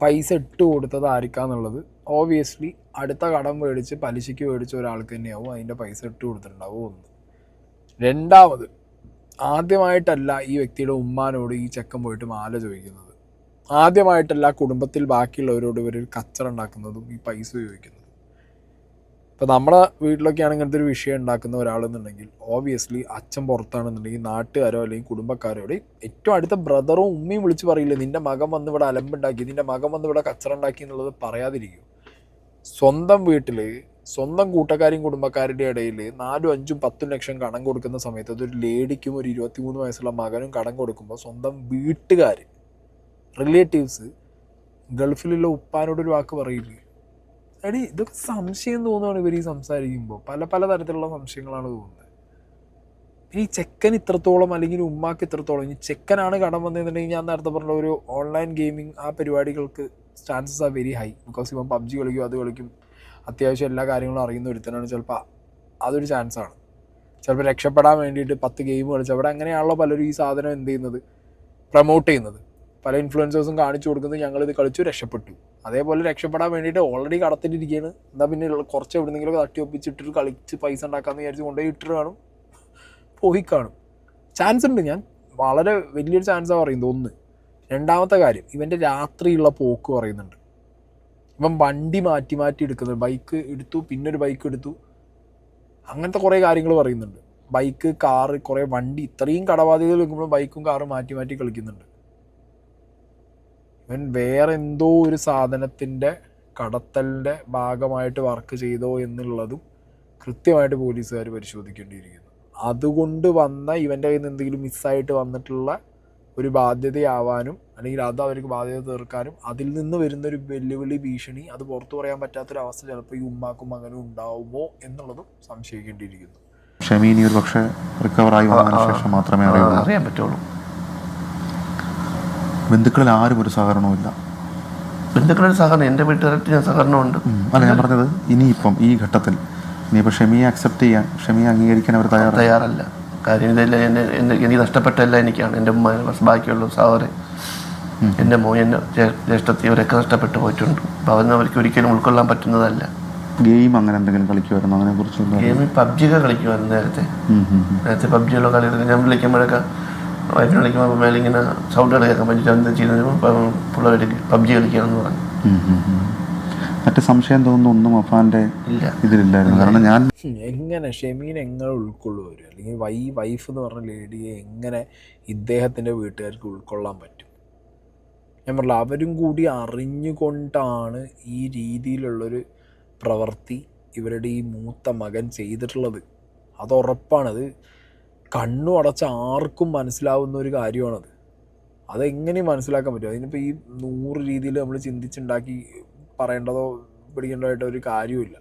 പൈസ ഇട്ട് കൊടുത്തത് ആർക്കാന്നുള്ളത് ഓബിയസ്ലി അടുത്ത കടം മേടിച്ച് പലിശയ്ക്ക് മേടിച്ച ഒരാൾക്ക് തന്നെയാവും അതിൻ്റെ പൈസ ഇട്ട് കൊടുത്തിട്ടുണ്ടാവും. ഒന്ന്. രണ്ടാമത്, ആദ്യമായിട്ടല്ല ഈ വ്യക്തിയുടെ ഉമ്മാനോട് ഈ ചെക്കൻ പോയിട്ട് മാല ചോദിക്കുന്നത്. ആദ്യമായിട്ടല്ല കുടുംബത്തിൽ ബാക്കിയുള്ളവരോട് ഇവർ കച്ചറ ഉണ്ടാക്കുന്നതും ഈ പൈസ ചോദിക്കുന്നതും. ഇപ്പോൾ നമ്മുടെ വീട്ടിലൊക്കെയാണ് ഇങ്ങനത്തെ ഒരു വിഷയം ഉണ്ടാക്കുന്ന ഒരാളെന്നുണ്ടെങ്കിൽ ഓബിയസ്ലി അച്ഛൻ പുറത്താണെന്നുണ്ടെങ്കിൽ നാട്ടുകാരോ അല്ലെങ്കിൽ കുടുംബക്കാരോട് ഏറ്റവും അടുത്ത ബ്രദറും ഉമ്മയും വിളിച്ച് പറയില്ല നിൻ്റെ മകൻ വന്ന് ഇവിടെ അലമ്പുണ്ടാക്കി, നിൻ്റെ മകൻ വന്ന് ഇവിടെ കച്ചറ ഉണ്ടാക്കി എന്നുള്ളത് പറയാതിരിക്കും. സ്വന്തം വീട്ടിൽ സ്വന്തം കൂട്ടക്കാരും കുടുംബക്കാരുടെ ഇടയിൽ 4, 5, 10 ലക്ഷം കടം കൊടുക്കുന്ന സമയത്ത് അതൊരു ലേഡിക്കും ഒരു 23 വയസ്സുള്ള മകനും കടം കൊടുക്കുമ്പോൾ സ്വന്തം വീട്ടുകാർ റിലേറ്റീവ്സ് ഗൾഫിലുള്ള ഉപ്പാനോടൊരു വാക്ക് പറയില്ലേ? എടി ഇതൊക്കെ സംശയം തോന്നുകയാണ് ഇവർ ഈ സംസാരിക്കുമ്പോൾ. പല തരത്തിലുള്ള സംശയങ്ങളാണ് തോന്നുന്നത്. ഈ ചെക്കൻ ഇത്രത്തോളം അല്ലെങ്കിൽ ഉമ്മാക്ക് ഇത്രത്തോളം, ഇനി ചെക്കനാണ് കടം വന്നതെന്നുണ്ടെങ്കിൽ ഞാൻ നേരത്തെ പറഞ്ഞ ഒരു ഓൺലൈൻ ഗെയിമിങ് ആ പരിപാടികൾക്ക് chances are very high. Because ഇവൻ PUBG കളിക്കും, അത് കളിക്കും, അത്യാവശ്യം എല്ലാ കാര്യങ്ങളും അറിയുന്ന ഒരുത്തനാണ്. ചിലപ്പോൾ അതൊരു ചാൻസാണ്. ചിലപ്പോൾ രക്ഷപ്പെടാൻ വേണ്ടിയിട്ട് 10 ഗെയിം കളിച്ച് അവിടെ അങ്ങനെയാണല്ലോ പലരും ഈ സാധനം എന്ത് ചെയ്യുന്നത്, പ്രൊമോട്ട് ചെയ്യുന്നത്. പല ഇൻഫ്ലുവൻസേഴ്സും കാണിച്ചു കൊടുക്കുന്നത് ഞങ്ങളിത് കളിച്ചു രക്ഷപ്പെട്ടു. അതേപോലെ രക്ഷപ്പെടാൻ വേണ്ടിയിട്ട് ഓൾറെഡി കടത്തിലിരിക്കുകയാണ്, എന്നാൽ പിന്നെ കുറച്ച് എവിടെയെങ്കിലും തട്ടി ഒപ്പിച്ചിട്ട് കളിച്ച് പൈസ ഉണ്ടാക്കാമെന്ന് വിചാരിച്ച് കൊണ്ടുപോയി ഇട്ടിട്ട് കാണും, പോയി കാണും. ചാൻസ് ഉണ്ട്, ഞാൻ വളരെ വലിയൊരു ചാൻസാണ് പറയുന്നത്. ഒന്ന്. രണ്ടാമത്തെ കാര്യം, ഇവൻ്റെ രാത്രിയുള്ള പോക്ക് പറയുന്നുണ്ട്. ഇവൻ വണ്ടി മാറ്റി എടുക്കുന്നത്, ബൈക്ക് എടുത്തു പിന്നൊരു ബൈക്ക് എടുത്തു, അങ്ങനത്തെ കുറേ കാര്യങ്ങൾ പറയുന്നുണ്ട്. ബൈക്ക്, കാറ്, കുറേ വണ്ടി, ഇത്രയും കടബാധ്യതകൾ വെക്കുമ്പോൾ ബൈക്കും കാറും മാറ്റി കളിക്കുന്നുണ്ട്. ഇവൻ വേറെ എന്തോ ഒരു സാധനത്തിൻ്റെ കടത്തലിൻ്റെ ഭാഗമായിട്ട് വർക്ക് ചെയ്തോ എന്നുള്ളതും കൃത്യമായിട്ട് പോലീസുകാർ പരിശോധിക്കേണ്ടിയിരിക്കുന്നു. അതുകൊണ്ട് വന്ന ഇവൻ്റെ കയ്യിൽ നിന്ന് എന്തെങ്കിലും മിസ്സായിട്ട് വന്നിട്ടുള്ള ഒരു ബാധ്യതയാവാനും അല്ലെങ്കിൽ അത് അവർക്ക് ബാധ്യത തീർക്കാനും അതിൽ നിന്ന് വരുന്നൊരു വെല്ലുവിളി, ഭീഷണി, അത് പുറത്തു പറയാൻ പറ്റാത്തൊരവസ്ഥ ചിലപ്പോൾ ഈ ഉമ്മാക്കും മകനും ഉണ്ടാവുമോ എന്നുള്ളതും സംശയിക്കേണ്ടിയിരിക്കുന്നു. ഷമീനി ഒരു പക്ഷേ റിക്കവറായി വന്നതിന് ശേഷം മാത്രമേ അറിയാൻ പറ്റുള്ളൂ. ബന്ധുക്കളിൽ ആരും ഒരു സഹകരണവും ഇല്ല. ബന്ധുക്കളുടെ സഹകരണം, എൻ്റെ വീട്ടുകാർക്ക് ഞാൻ സഹകരണമുണ്ട്. അല്ല, ഞാൻ പറഞ്ഞത് ഇനിയിപ്പം ഈ ഘട്ടത്തിൽ ഇനിയിപ്പോൾ ഷമിയെ അക്സെപ്റ്റ് ചെയ്യാൻ, ഷമിയെ അംഗീകരിക്കാൻ അവർ തയ്യാറല്ല. കാര്യം ഇതെല്ലാം എനിക്ക് നഷ്ടപ്പെട്ടല്ല എനിക്കാണ്, എൻ്റെ ഉമ്മ, ബാക്കിയുള്ള സഹോദരൻ, എൻ്റെ മോൻ, എൻ്റെ ജ്യേഷ്ഠത്തി, അവരൊക്കെ നഷ്ടപ്പെട്ടു പോയിട്ടുണ്ട്. അപ്പോൾ അതൊന്നും അവർക്ക് ഒരിക്കലും ഉൾക്കൊള്ളാൻ പറ്റുന്നതല്ല. ഗെയിം അങ്ങനെ എന്തെങ്കിലും കളിക്കുമായിരുന്നു? അതിനെ കുറിച്ച് ഗെയിം PUBG ഒക്കെ കളിക്കുമായിരുന്നു നേരത്തെ PUBG കളി ഞാൻ വിളിക്കുമ്പോഴൊക്കെ വൈഫിനെ വിളിക്കുമ്പോൾ മേലെ ഇങ്ങനെ സൗണ്ടുകൾ കേൾക്കാൻ പറ്റിയിട്ട് എന്താ ചെയ്യുന്നത്, പിള്ളേർ PUBG കളിക്കുകയാണെന്ന് പറഞ്ഞു. മറ്റു സംശയം തോന്നുന്നു ഒന്നും അഫാൻ്റെ ഇതിലില്ലായിരുന്നു. കാരണം ഞാൻ എങ്ങനെ ഷെമീൻ എങ്ങനെ ഉൾക്കൊള്ളുവരും, അല്ലെങ്കിൽ വൈഫ് എന്ന് പറഞ്ഞ ലേഡിയെ എങ്ങനെ ഇദ്ദേഹത്തിൻ്റെ വീട്ടുകാർക്ക് ഉൾക്കൊള്ളാൻ പറ്റും? ഞാൻ പറഞ്ഞില്ല, അവരും കൂടി അറിഞ്ഞുകൊണ്ടാണ് ഈ രീതിയിലുള്ളൊരു പ്രവൃത്തി ഇവരുടെ ഈ മൂത്ത മകൻ ചെയ്തിട്ടുള്ളത്. അത് ഉറപ്പാണത്. കണ്ണു അടച്ച ആർക്കും മനസ്സിലാവുന്ന ഒരു കാര്യമാണത്. അതെങ്ങനെ മനസ്സിലാക്കാൻ പറ്റും? അതിനിപ്പോൾ ഈ 100 രീതിയിൽ നമ്മൾ ചിന്തിച്ചുണ്ടാക്കി പറയേണ്ടതോ പിടിക്കേണ്ടതായിട്ടോ ഒരു കാര്യമില്ല.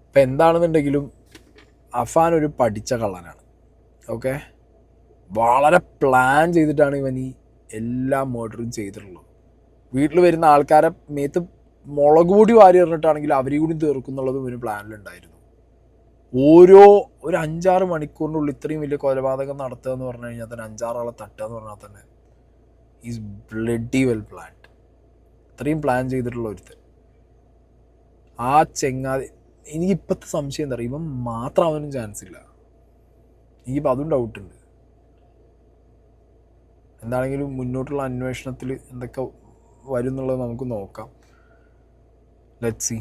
ഇപ്പം എന്താണെന്നുണ്ടെങ്കിലും അഫാൻ ഒരു പഠിച്ച കള്ളനാണ്. ഓക്കെ, വളരെ പ്ലാൻ ചെയ്തിട്ടാണ് ഇവൻ ഈ എല്ലാ മർഡറും ചെയ്തിട്ടുള്ളത്. വീട്ടിൽ വരുന്ന ആൾക്കാരെ മേത്ത് മുളക് പൊടി വാരി എറിഞ്ഞിട്ടാണെങ്കിൽ അവരെയും കൂടി തീർക്കുന്നുള്ളതും ഒരു പ്ലാനിലുണ്ടായിരുന്നു. ഒരു 5-6 മണിക്കൂറിനുള്ളിൽ ഇത്രയും വലിയ കൊലപാതകം നടത്തുക എന്ന് പറഞ്ഞു കഴിഞ്ഞാൽ തന്നെ, 5-6 ആളെ തട്ടുക എന്ന് പറഞ്ഞാൽ തന്നെ ഈസ് ബ്ലഡി വെൽ പ്ലാൻഡ്. ഇത്രയും പ്ലാൻ ചെയ്തിട്ടുള്ള ഒരുത്തൻ ആ ചെങ്ങാതി. എനിക്കിപ്പോഴത്തെ സംശയം എന്താ പറയുക, ഇവൻ മാത്രം അവനും ചാൻസ് ഇല്ല. എനിക്കിപ്പോൾ അതും ഡൗട്ടുണ്ട്. എന്താണെങ്കിലും മുന്നോട്ടുള്ള അന്വേഷണത്തിൽ എന്തൊക്കെ വരും എന്നുള്ളത് നമുക്ക് നോക്കാം. Let's see.